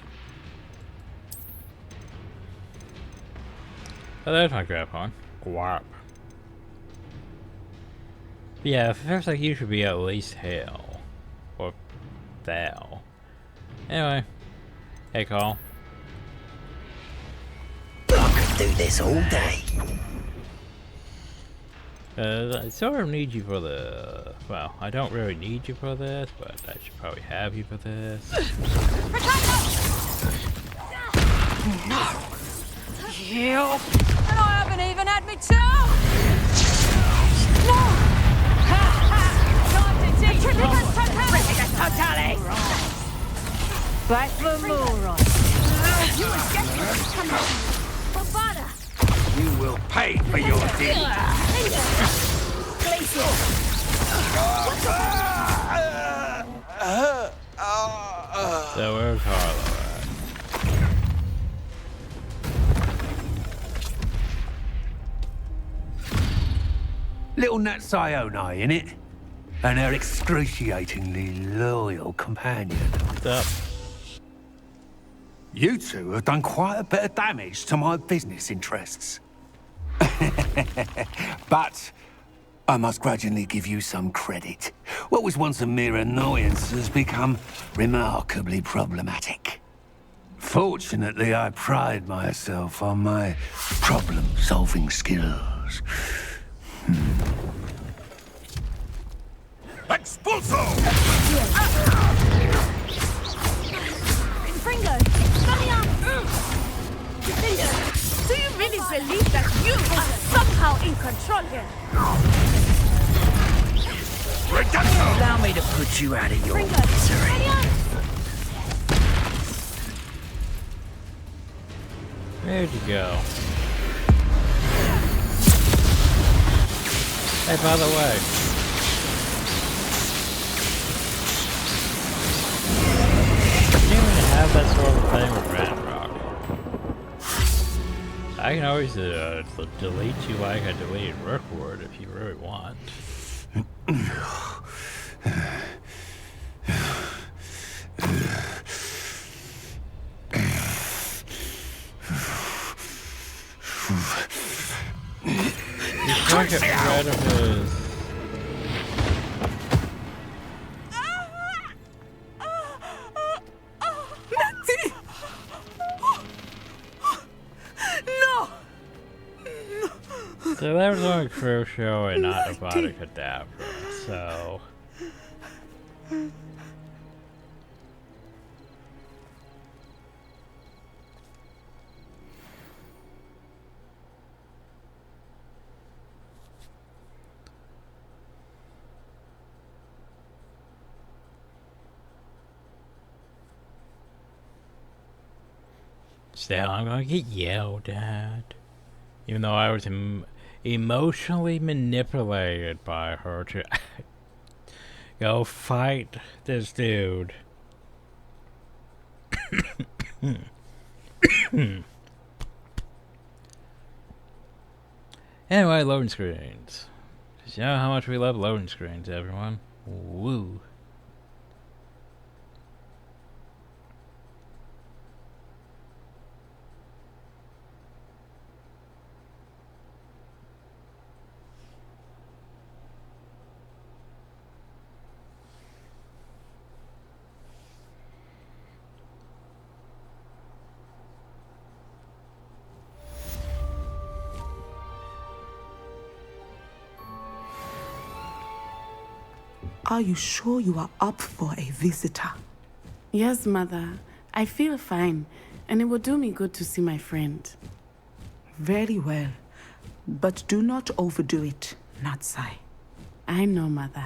Oh, there's my grab on. Guap. Yeah, it feels like you should be at least hell. Or thou. Anyway. Hey, Call. I could do this all day. I sort of need you for the... Well, I don't really need you for this, but I should probably have you for this. No! You! And I haven't even had me turn! No! Ha ha! Time to teach you! Totalis! Back for more, right? You were desperate to come out. Bavada! You will pay for your deed. Glacier! So where's Harlow at? Little Nat Sione, innit? And her excruciatingly loyal companion. What's up? You two have done quite a bit of damage to my business interests. But I must grudgingly give you some credit. What was once a mere annoyance has become remarkably problematic. Fortunately, I pride myself on my problem-solving skills. Expulso! Fringo! Gryffindor! Do you really believe that you are somehow in control here? Allow me to put you out of your misery. Where'd you go? Hey, by the way. You don't even have that sort of thing with Ranrock. I can always delete you like I deleted Rookwood if you really want. He's trying to get rid of his... So that was only Crucio and not Avada Kedavra, so... Still, I'm gonna get yelled at. Even though I was emotionally manipulated by her to go fight this dude. Anyway, loading screens. Just you know how much we love loading screens, everyone. Woo. Are you sure you are up for a visitor? Yes, Mother. I feel fine, and it will do me good to see my friend. Very well. But do not overdo it, Natsai. I know, Mother.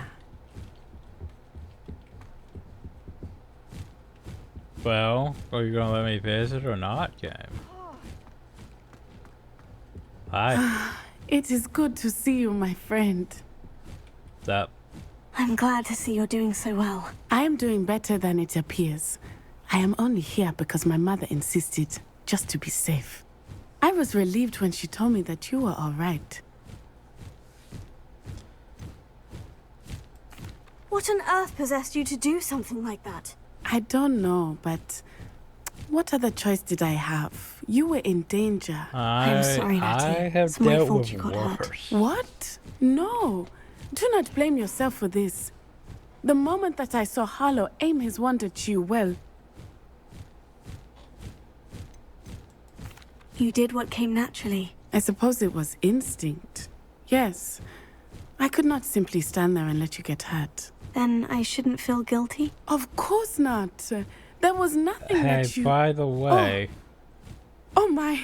Well, are you gonna let me visit or not, game? Hi. It is good to see you, my friend. What's up? I'm glad to see you're doing so well. I am doing better than it appears. I am only here because my mother insisted, just to be safe. I was relieved when she told me that you were all right. What on earth possessed you to do something like that? I don't know, but what other choice did I have? You were in danger. I'm sorry, Natty. I have It's my dealt fault with you got hurt. worse. What? No. Do not blame yourself for this. The moment that I saw Harlow aim his wand at you, well... You did what came naturally. I suppose it was instinct. Yes. I could not simply stand there and let you get hurt. Then I shouldn't feel guilty? Of course not. There was nothing that you... Hey, by the way... Oh my...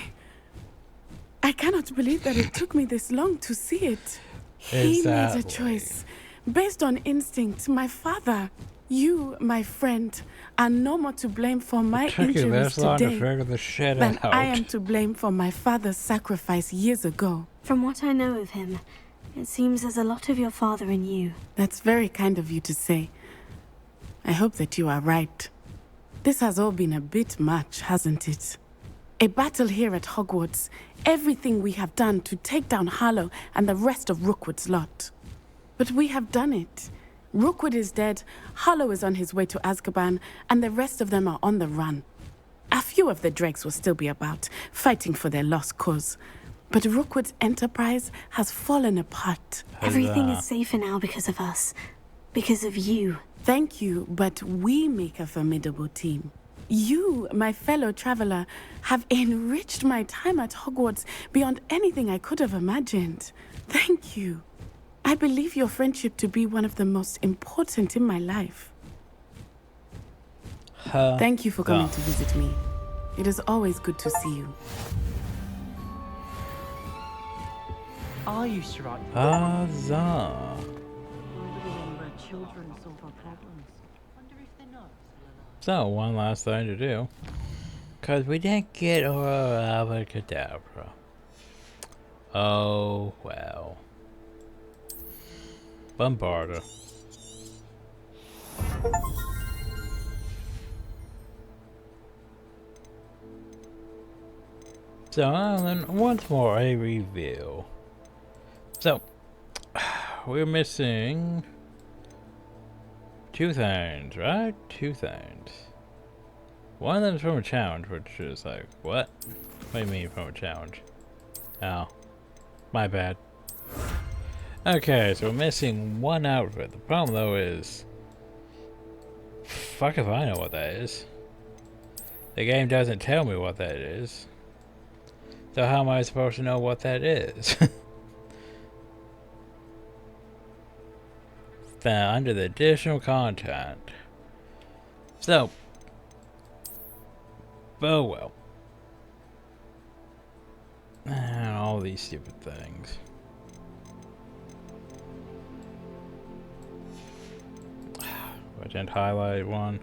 I cannot believe that it took me this long to see it. He made a choice. Based on instinct, my father, you, my friend, are no more to blame for my injuries today than I am to blame for my father's sacrifice years ago. From what I know of him, it seems there's a lot of your father in you. That's very kind of you to say. I hope that you are right. This has all been a bit much, hasn't it? A battle here at Hogwarts, everything we have done to take down Harlow and the rest of Rookwood's lot. But we have done it. Rookwood is dead, Harlow is on his way to Azkaban, and the rest of them are on the run. A few of the dregs will still be about, fighting for their lost cause. But Rookwood's enterprise has fallen apart. Everything is safer now because of us. Because of you. Thank you, but we make a formidable team. You, my fellow traveler, have enriched my time at Hogwarts beyond anything I could have imagined. Thank you. I believe your friendship to be one of the most important in my life. Thank you for coming to visit me. It is always good to see you. Are you right? Huzzah. So, one last thing to do. Because we didn't get our Abracadabra. Oh, well. Bombarda. So, then once more a review. So, we're missing 2 things, right? 2 things. One of them's from a challenge, which is like, what? What do you mean from a challenge? Oh, my bad. Okay, so we're missing 1 outfit. The problem though is, fuck if I know what that is. The game doesn't tell me what that is. So how am I supposed to know what that is? Under the additional content. So, oh well. And all these stupid things. I didn't highlight one.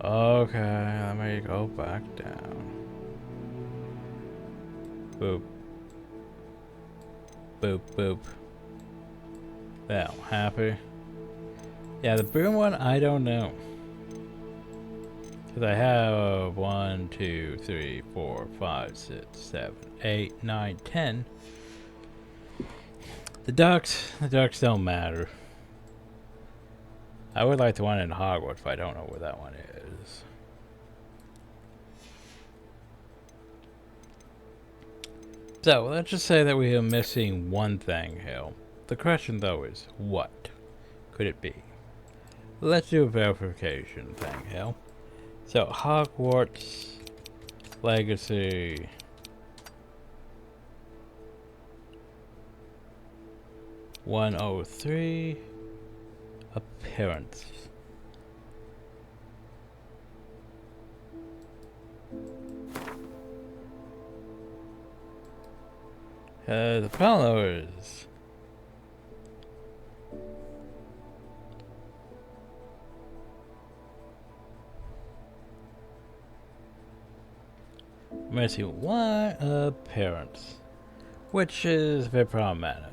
Okay, let me go back down. Boop. Boop, boop. Now, happy. Yeah, the broom one, I don't know. Because I have 1, 2, 3, 4, 5, 6, 7, 8, 9, 10. The ducks don't matter. I would like the one in Hogwarts, but I don't know where that one is. So, let's just say that we are missing 1 thing here. The question, though, is what could it be? Let's do a verification thing here. So, Hogwarts Legacy. '103. appearance. The followers. Mercy, one appearance, which is very problematic.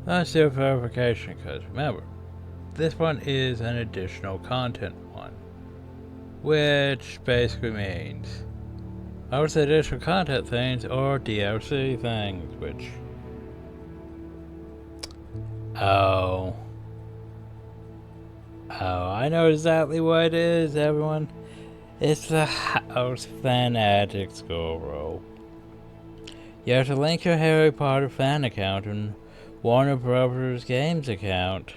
Let's do verification, because remember, this one is an additional content one, which basically means most additional content things are DLC things, which I know exactly what it is, everyone. It's the House Fanatic School Roll. You have to link your Harry Potter fan account and Warner Bros. Games account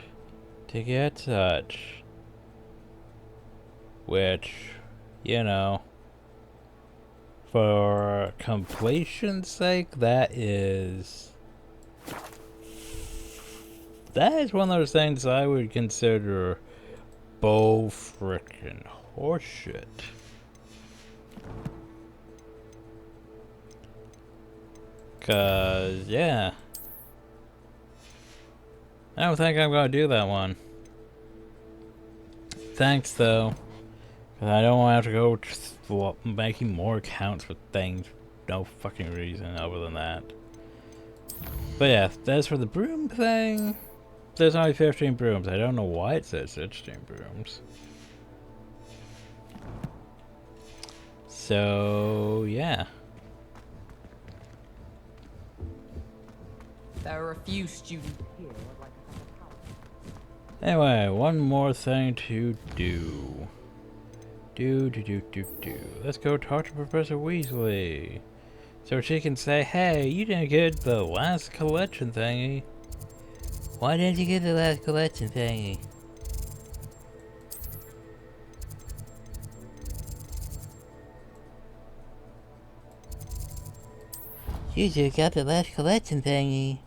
to get such. Which, you know, for completion's sake, that is one of those things I would consider bull frickin' horseshit. Cause, yeah. I don't think I'm gonna do that one. Thanks, though. Cause I don't want to have to go making more accounts for things for no fucking reason other than that. But yeah, as for the broom thing, there's only 15 brooms. I don't know why it says 16 brooms. So, yeah. There are a few students here. Anyway, one more thing to do. Let's go talk to Professor Weasley. So she can say, hey, you didn't get the last collection thingy. Why didn't you get the last collection thingy? You just got the last collection thingy.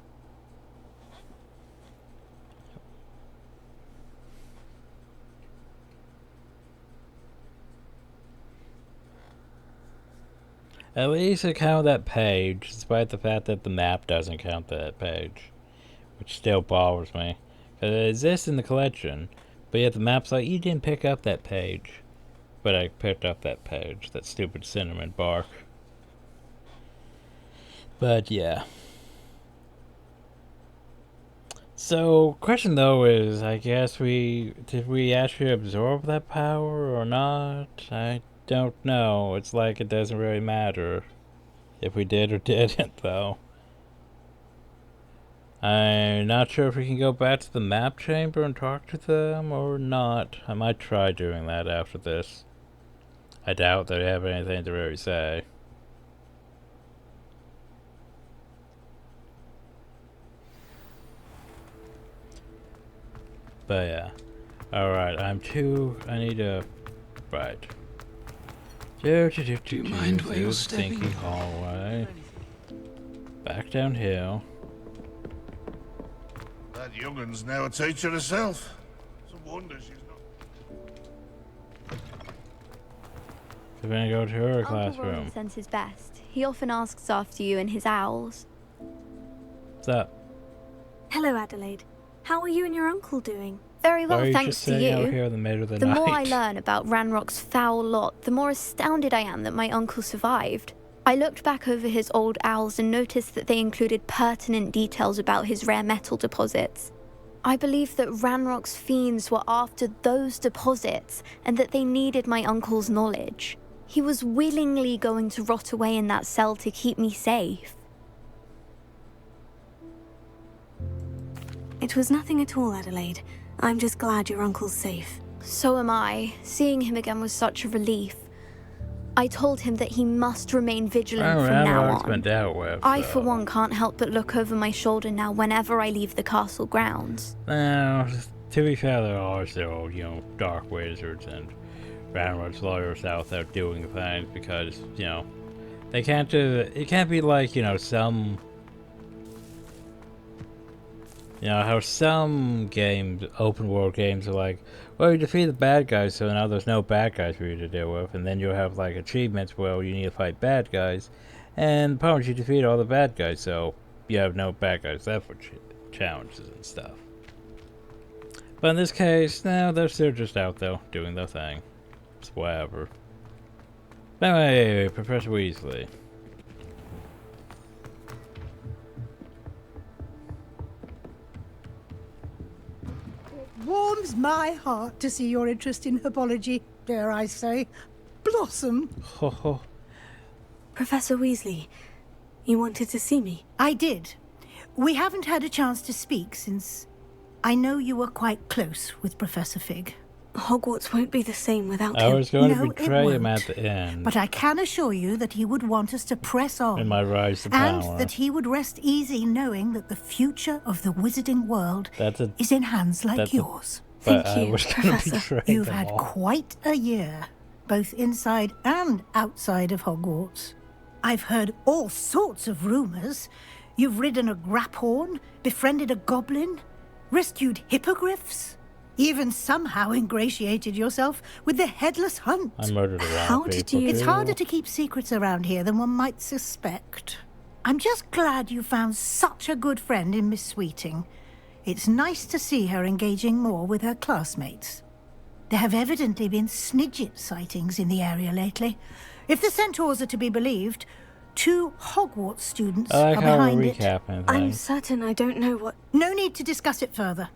At least it counted that page, despite the fact that the map doesn't count that page. Which still bothers me. Because it exists in the collection, but yet the map's like, you didn't pick up that page. But I picked up that page, that stupid cinnamon bark. But yeah. So, question though is, I guess did we actually absorb that power or not? I don't know. It's like it doesn't really matter if we did or didn't, though. I'm not sure if we can go back to the map chamber and talk to them or not. I might try doing that after this. I doubt they have anything to really say. But yeah. Alright, I need to... Right. Do you mind where you're stepping? Thinking hallway. Back downhill. That youngun's now a teacher herself. It's a wonder she's not. We're gonna go to her Uncle classroom. Rowan sends his best. He often asks after you and his owls. What's up? Hello, Adelaide. How are you and your uncle doing? Very well, thanks to you. Out here in the middle of the more I learn about Ranrock's foul lot, the more astounded I am that my uncle survived. I looked back over his old owls and noticed that they included pertinent details about his rare metal deposits. I believe that Ranrock's fiends were after those deposits and that they needed my uncle's knowledge. He was willingly going to rot away in that cell to keep me safe. It was nothing at all, Adelaide. I'm just glad your uncle's safe. so am I. Seeing him again was such a relief. I told him that he must remain vigilant from now on. I, for one, can't help but look over my shoulder now whenever I leave the castle grounds. Now, to be fair, there are still, you know, dark wizards and Ranrock's lawyers out there doing things because, you know, they can't do it. Can't be like, you know, some... You know, how some games, open world games, are like, well, you defeat the bad guys, so now there's no bad guys for you to deal with, and then you'll have, like, achievements where you need to fight bad guys, and the problem is you defeat all the bad guys, so you have no bad guys left for challenges and stuff. But in this case, no, they're still just out there doing their thing. It's whatever. Anyway, Professor Weasley. Warms my heart to see your interest in herbology, dare I say, blossom. Ho ho. Professor Weasley, you wanted to see me? I did. We haven't had a chance to speak since I know you were quite close with Professor Fig. Hogwarts won't be the same without him. I was going to betray him at the end. But I can assure you that he would want us to press on. In my rise to power. And that he would rest easy knowing that the future of the wizarding world is in hands like yours. Thank you, Professor. You've had quite a year, both inside and outside of Hogwarts. I've heard all sorts of rumors. You've ridden a graphorn, befriended a goblin, rescued hippogriffs, even somehow ingratiated yourself with the Headless Hunt. I murdered a lot of people. It's harder to keep secrets around here than one might suspect. I'm just glad you found such a good friend in Miss Sweeting. It's nice to see her engaging more with her classmates. There have evidently been Snidget sightings in the area lately. If the centaurs are to be believed, 2 Hogwarts students are behind it. I'm certain I don't know what... No need to discuss it further.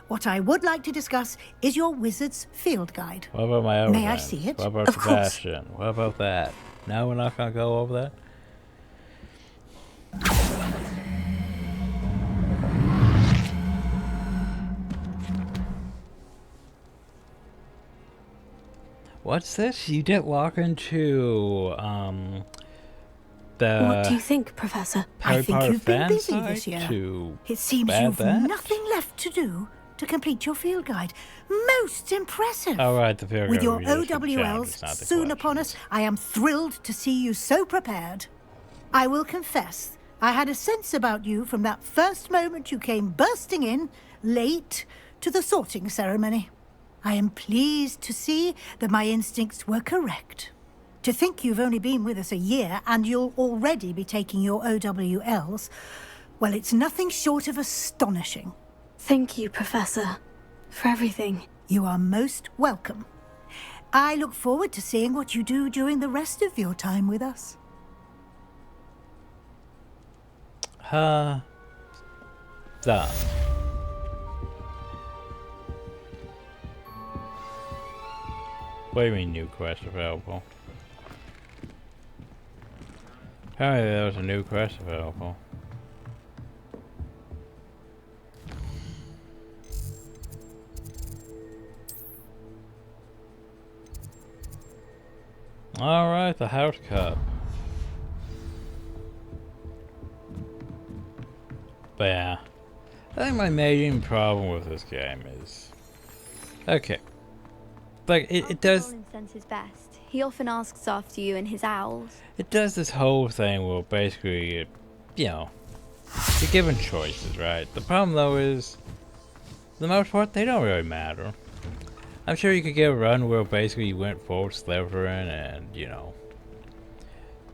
What I would like to discuss is your wizard's field guide. What about my own? May I see it? What about Sebastian? What about that? No, we're not going to go over that? What's this? You didn't walk into, the... What do you think, Professor? I think you've been busy this year. It seems you've nothing left to do to complete your field guide. Most impressive. All right, the field guide. With your OWLs soon upon us, I am thrilled to see you so prepared. I will confess, I had a sense about you from that first moment you came bursting in, late, to the sorting ceremony. I am pleased to see that my instincts were correct. To think you've only been with us a year and you'll already be taking your OWLs, well, it's nothing short of astonishing. Thank you, Professor, for everything. You are most welcome. I look forward to seeing what you do during the rest of your time with us. That. What do you mean new quest available? Apparently there was a new quest available. Alright, the House Cup. But yeah, I think my main problem with this game is... Okay. Like, it does... Colin sends his best. He often asks after you and his owls. It does this whole thing where basically, you know, you're given choices, right? The problem though is, for the most part, they don't really matter. I'm sure you could get a run where basically you went full Slytherin and, you know,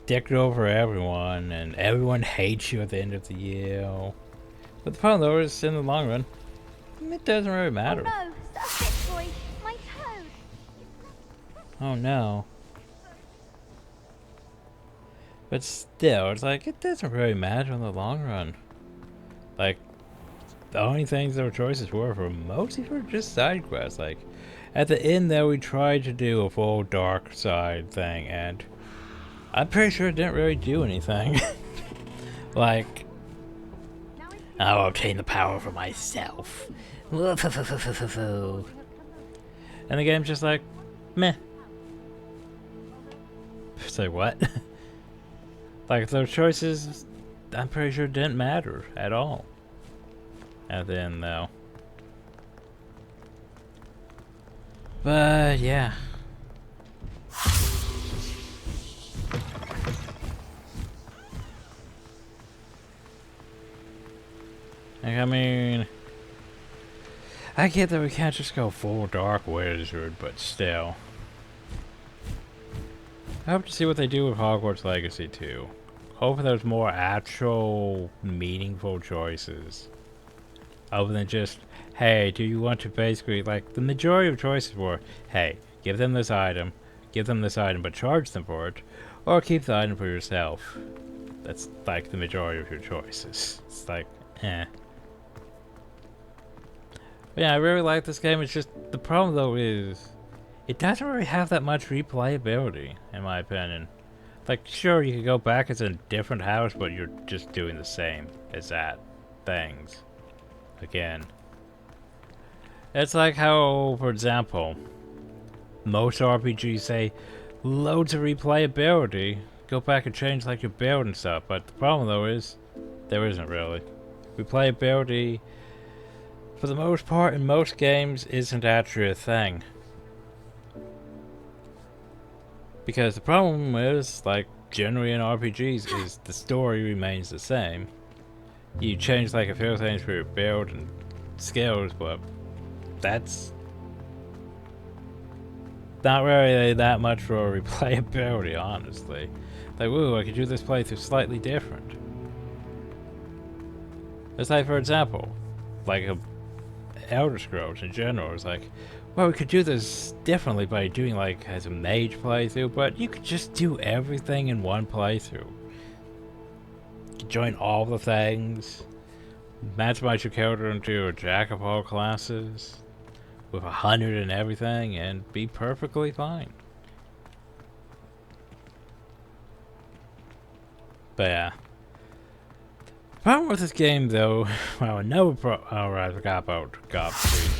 dicked over everyone and everyone hates you at the end of the year. But the problem though is, in the long run, it doesn't really matter. Oh no, stop it, boy. My toad. Oh no. But still, it's like, it doesn't really matter in the long run. Like, the only things our choices were for mostly were just side quests. Like, at the end there we tried to do a full dark side thing, and I'm pretty sure it didn't really do anything. Like, I'll obtain the power for myself. And the game's just like, meh. Say what? Like, those choices, I'm pretty sure didn't matter at all. At the end, though. But, yeah. Like, I mean, I get that we can't just go full Dark Wizard, but still. I hope to see what they do with Hogwarts Legacy too. Hopefully there's more actual, meaningful choices. Other than just, hey, do you want to basically, like, the majority of choices were, hey, give them this item, but charge them for it, or keep the item for yourself. That's, like, the majority of your choices. It's like, eh. But yeah, I really like this game. It's just, the problem though is, it doesn't really have that much replayability, in my opinion. Like, sure, you could go back as a different house, but you're just doing the same exact things. Again. It's like how, for example, most RPGs say loads of replayability, go back and change like your build and stuff, but the problem though is, there isn't really. Replayability, for the most part, in most games, isn't actually a thing. Because the problem is, like, generally in RPGs, is the story remains the same. You change, like, a few things for your build and skills, but that's not really that much for replayability, honestly. Like, ooh, I could do this playthrough slightly different. It's like, for example, like a Elder Scrolls in general is like, well, we could do this differently by doing like as a mage playthrough, but you could just do everything in one playthrough. You could join all the things, maximize your character into a jack of all classes, with 100 and everything, and be perfectly fine. But yeah. The problem with this game, though, well, no I forgot about Gob Street.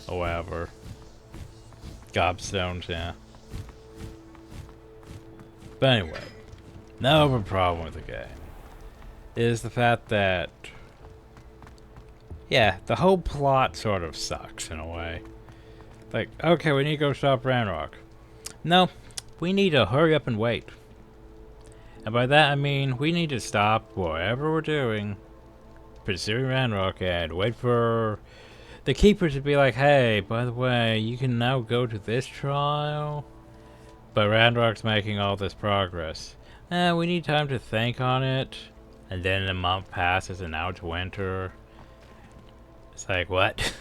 Or whatever. Gobstones, yeah. But anyway, no problem with the game is the fact that, yeah, the whole plot sort of sucks in a way. Like, okay, we need to go stop Ranrock. No, we need to hurry up and wait. And by that I mean, we need to stop whatever we're doing, pursuing Ranrock, and wait for the Keepers to be like, hey, by the way, you can now go to this trial, but Ranrock's making all this progress. We need time to think on it, and then a month passes and now it's winter. It's like, what?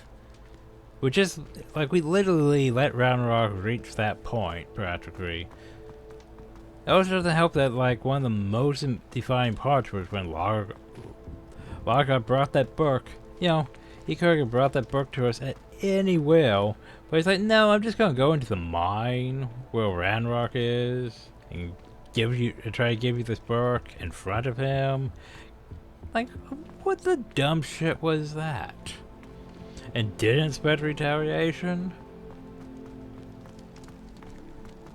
We just, like, we literally let Ranrock reach that point, practically. It also doesn't help that, like, one of the most defining parts was when Larga brought that book. You know, he could have brought that book to us at any will, but he's like, no, I'm just gonna go into the mine where Ranrock is and try to give you this book in front of him. Like, what the dumb shit was that? And didn't expect retaliation?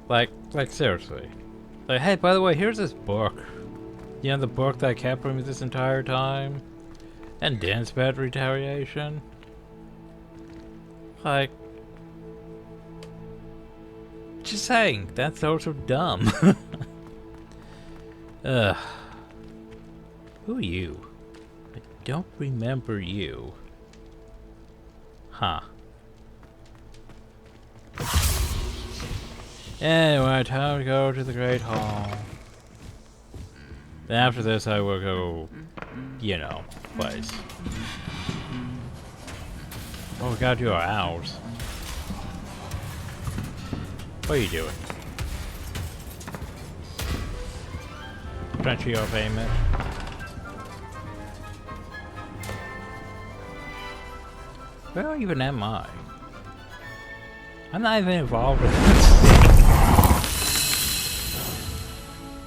Like seriously. Like, hey, by the way, here's this book. You know, the book that kept with me this entire time? And didn't expect retaliation? Like, just saying, that's also dumb. Ugh. Who are you? I don't remember you. Huh. Anyway, time to go to the Great Hall. Then after this I will go, you know, place. Oh, we gotta do our owls. What are you doing? Trying to cheat your payment. Where even am I? I'm not even involved with this.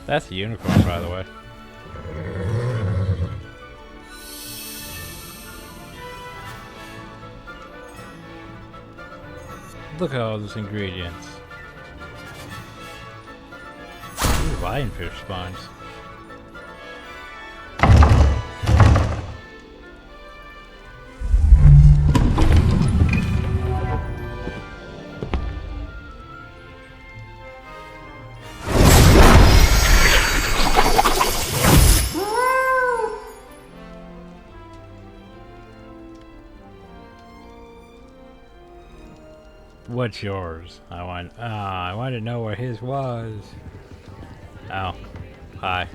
That's a unicorn, by the way. look at all those ingredients. Ooh, lionfish spawns. What's yours? I want to know where his was. Oh, hi.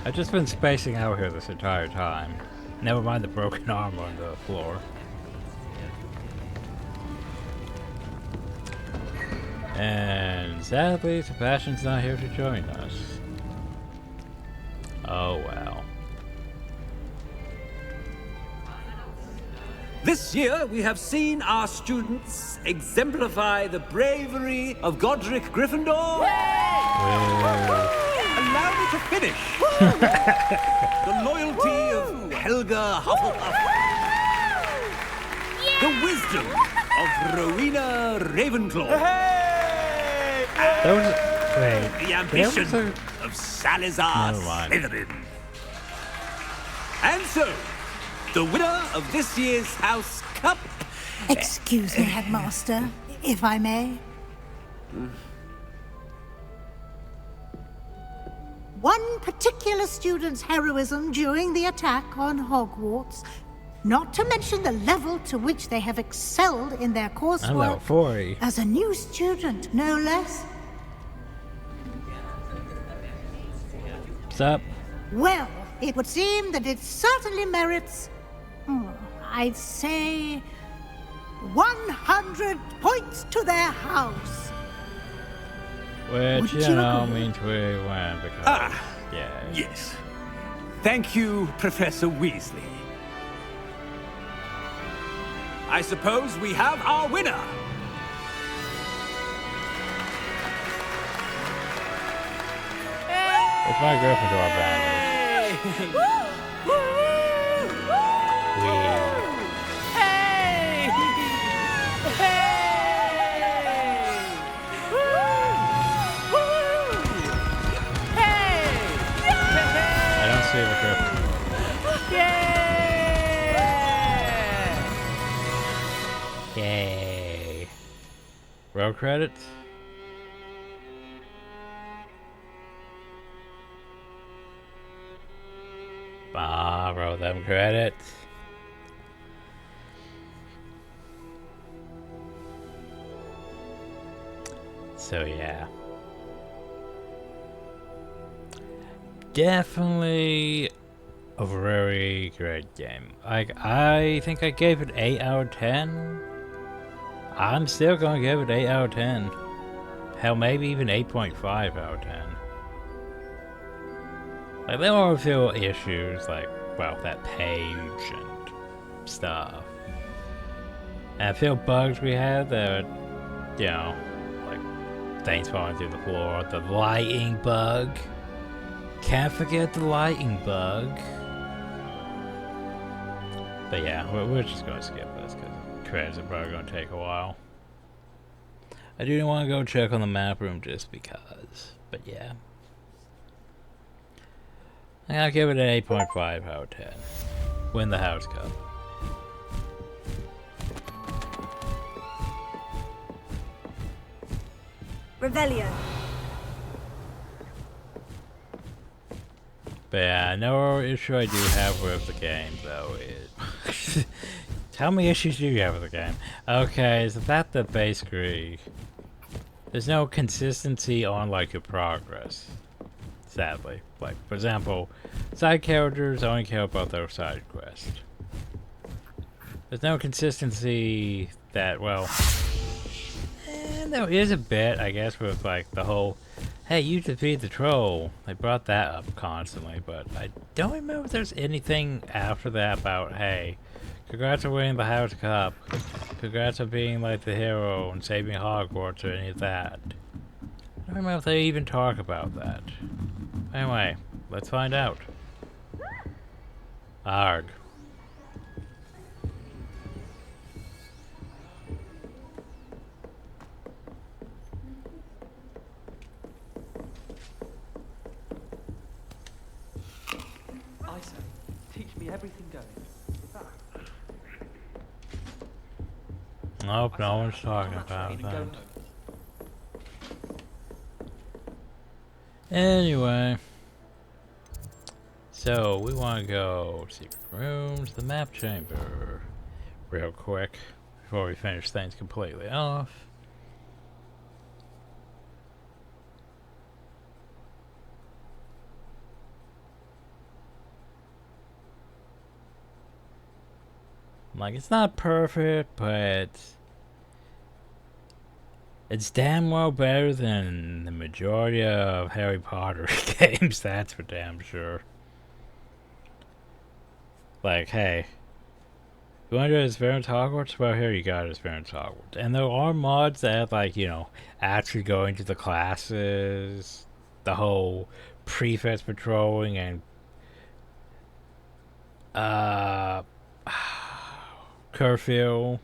I've just been spacing out here this entire time. Never mind the broken arm on the floor. And sadly, Sebastian's not here to join us. Oh well. This year, we have seen our students exemplify the bravery of Godric Gryffindor. Allow me to finish. The loyalty of Helga Hufflepuff. The wisdom of Rowena Ravenclaw. The ambition of Salazar Slytherin. And so, the winner of this year's House Cup... Excuse me, Headmaster, if I may. One particular student's heroism during the attack on Hogwarts, not to mention the level to which they have excelled in their coursework. I'm level 40. As a new student, no less. What's up? Well, it would seem that it certainly merits... I'd say 100 points to their house. Which, you know, means we win because... yeah. Yes. Thank you, Professor Weasley. I suppose we have our winner. It's my Gryffindor banners. I don't see the Gryffindor. Yay! Roll credits? Borrow them credits. So yeah. Definitely a very great game. I think I gave it 8 out of 10. I'm still gonna give it 8 out of 10. Hell, maybe even 8.5 out of 10. Like, there were a few issues, like, well, that page and stuff. And a few bugs we had that, you know, like, things falling through the floor. The lighting bug. Can't forget the lighting bug. But yeah, we're just going to skip this because credits are probably going to take a while. I do want to go check on the map room just because. But yeah. I'll give it an 8.5 out of 10. Win the House Cup. Revelio. But yeah, no issue I do have with the game, though, is... How many issues do you have with the game? Okay, is that the basically... There's no consistency on, like, your progress. Sadly. Like, for example, side characters only care about their side quest. There's no consistency that, well... there is a bit, I guess, with, like, the whole... Hey, you defeat the troll. They brought that up constantly, but I don't remember if there's anything after that about, hey, congrats on winning the House Cup. Congrats on being, like, the hero and saving Hogwarts or any of that. I don't remember if they even talk about that. Anyway, let's find out. Arg. me everything going. Nope, no one's talking about that. Anyway, so we want to go secret rooms, the map chamber, real quick before we finish things completely off. Like, it's not perfect, but it's damn well better than the majority of Harry Potter games, that's for damn sure. Like, hey, you want to do Experience Hogwarts? Well, here you got Experience Hogwarts. And there are mods that, like, you know, actually going to the classes, the whole prefect patrolling, and curfew,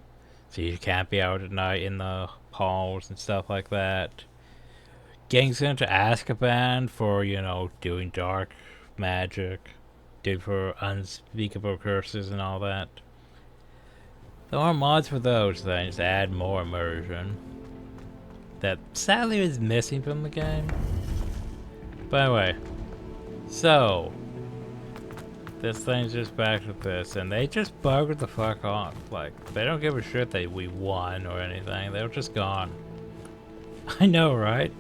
so you can't be out at night in the halls and stuff like that. Getting sent to Azkaban for, you know, doing dark magic, doing for unspeakable curses and all that. There are mods for those things to add more immersion that sadly is missing from the game. But anyway, so this thing's just back to this, and they just buggered the fuck off. Like, they don't give a shit that we won or anything. They were just gone. I know, right?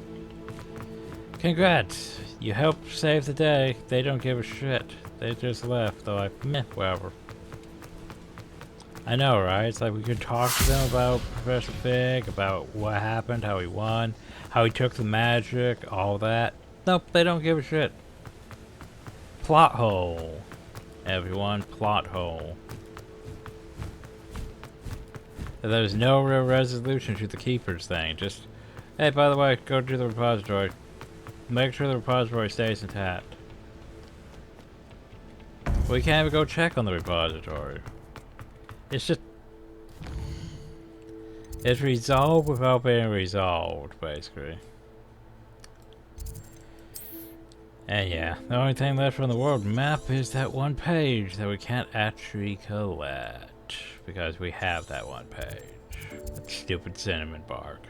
Congrats. You helped save the day. They don't give a shit. They just left. They're like, meh, whatever. I know, right? It's like we could talk to them about Professor Fig, about what happened, how he won, how he took the magic, all that. Nope, they don't give a shit. Plot hole. Everyone, plot hole. There's no real resolution to the Keepers thing. Just, hey, by the way, go to the repository. Make sure the repository stays intact. We can't even go check on the repository. It's just... it's resolved without being resolved, basically. And yeah, the only thing left from the world map is that one page that we can't actually collect. Because we have that one page. That stupid cinnamon bark.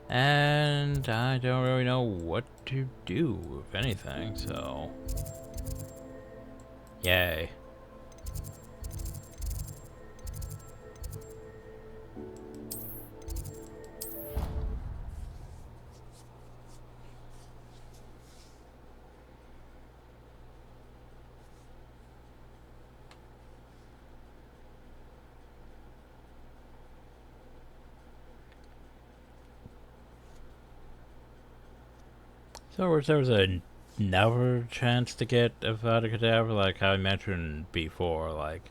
And I don't really know what to do, if anything, so... yay. So there was another chance to get a Avada Kedavra, like I mentioned before, like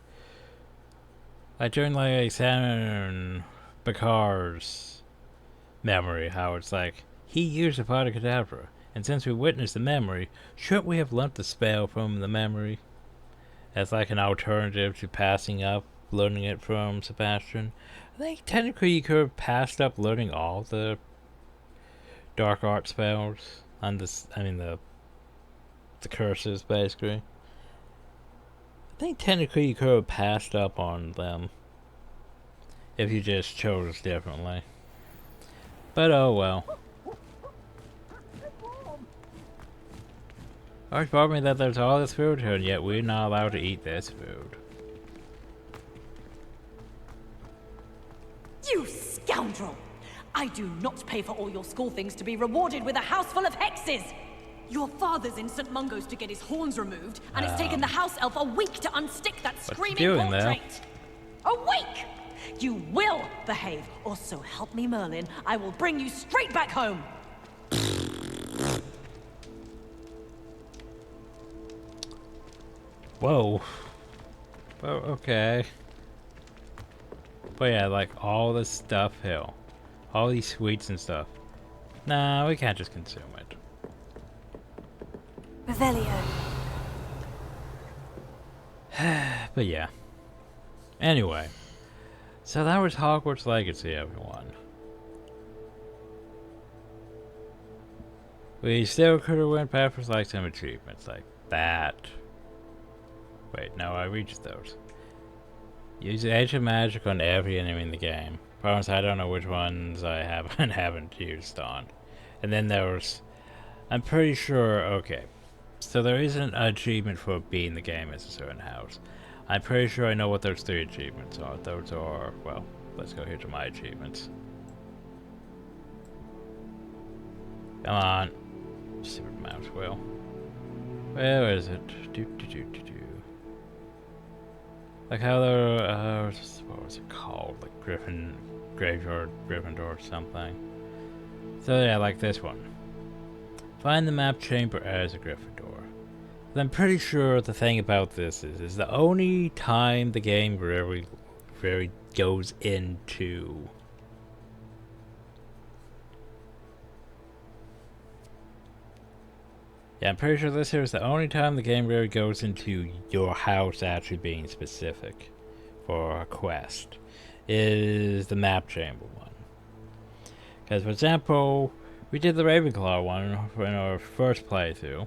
during like examine Bakar's memory, how it's like he used Avada Kedavra, and since we witnessed the memory, shouldn't we have learnt the spell from the memory as like an alternative to passing up learning it from Sebastian? I think technically you could have passed up learning all the dark art spells. On this, I mean the curses, basically. I think technically you could have passed up on them if you just chose differently. But oh well. Always bothered me that there's all this food here, and yet we're not allowed to eat this food. You scoundrel! I do not pay for all your school things to be rewarded with a house full of hexes! Your father's in St. Mungo's to get his horns removed, and it's taken the house elf a week to unstick that screaming portrait! A week! You will behave, or so help me Merlin, I will bring you straight back home! Whoa. Well, okay. But yeah, like all this stuff here. All these sweets and stuff. Nah, we can't just consume it. Revelio. But yeah. Anyway. So that was Hogwarts Legacy, everyone. We still could have went back for like some achievements like that. Wait, no, I reached those. Use ancient magic on every enemy in the game. Promise I don't know which ones I haven't used on. And then there's... I'm pretty sure... Okay. So there is an achievement for beating the game as a certain house. I'm pretty sure I know what those 3 achievements are. Those are... Well, let's go here to my achievements. Come on. Stupid mouse wheel. Where is it? Like how they're, what was it called? Like Graveyard Gryffindor or something. So yeah, like this one. Find the map chamber as a Gryffindor. I'm pretty sure the thing about this is the only time the game really goes into... Yeah, I'm pretty sure this here is the only time the game really goes into your house actually being specific for a quest, is the map chamber one. Because, for example, we did the Ravenclaw one in our first playthrough,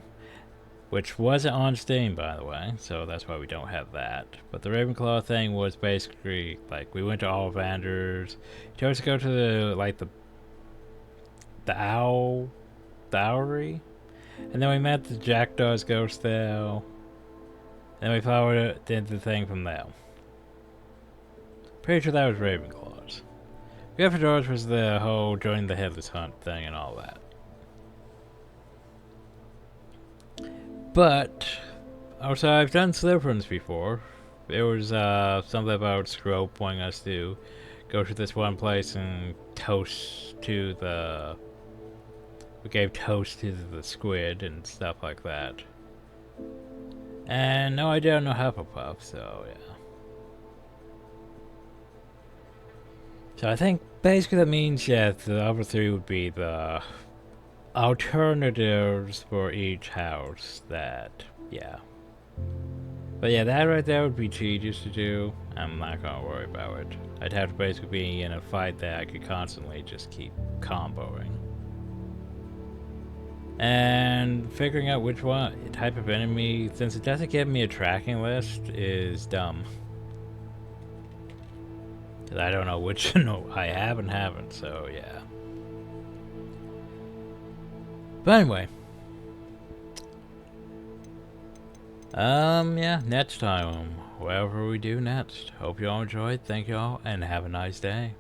which wasn't on Steam, by the way, so that's why we don't have that. But the Ravenclaw thing was basically, like, we went to Ollivanders, you chose to go to the, like, the Owlery? And then we met the Jackdaw's ghost there. Then we followed it, did the thing from there. Pretty sure that was Ravenclaw's. Gryffindor's was the whole join the Headless Hunt thing and all that. But, also I've done Slytherins before. There was something about Scrope wanting us to go to this one place and toast to the... We gave toast to the squid and stuff like that. And no idea on no Hufflepuff, so yeah. So I think basically that means, yeah, the other 3 would be the alternatives for each house that, yeah. But yeah, that right there would be tedious to do. I'm not gonna worry about it. I'd have to basically be in a fight that I could constantly just keep comboing. And figuring out which one type of enemy, since it doesn't give me a tracking list, is dumb. Because I don't know which I have and haven't, so yeah. But anyway. Yeah, next time, whatever we do next. Hope you all enjoyed, thank you all, and have a nice day.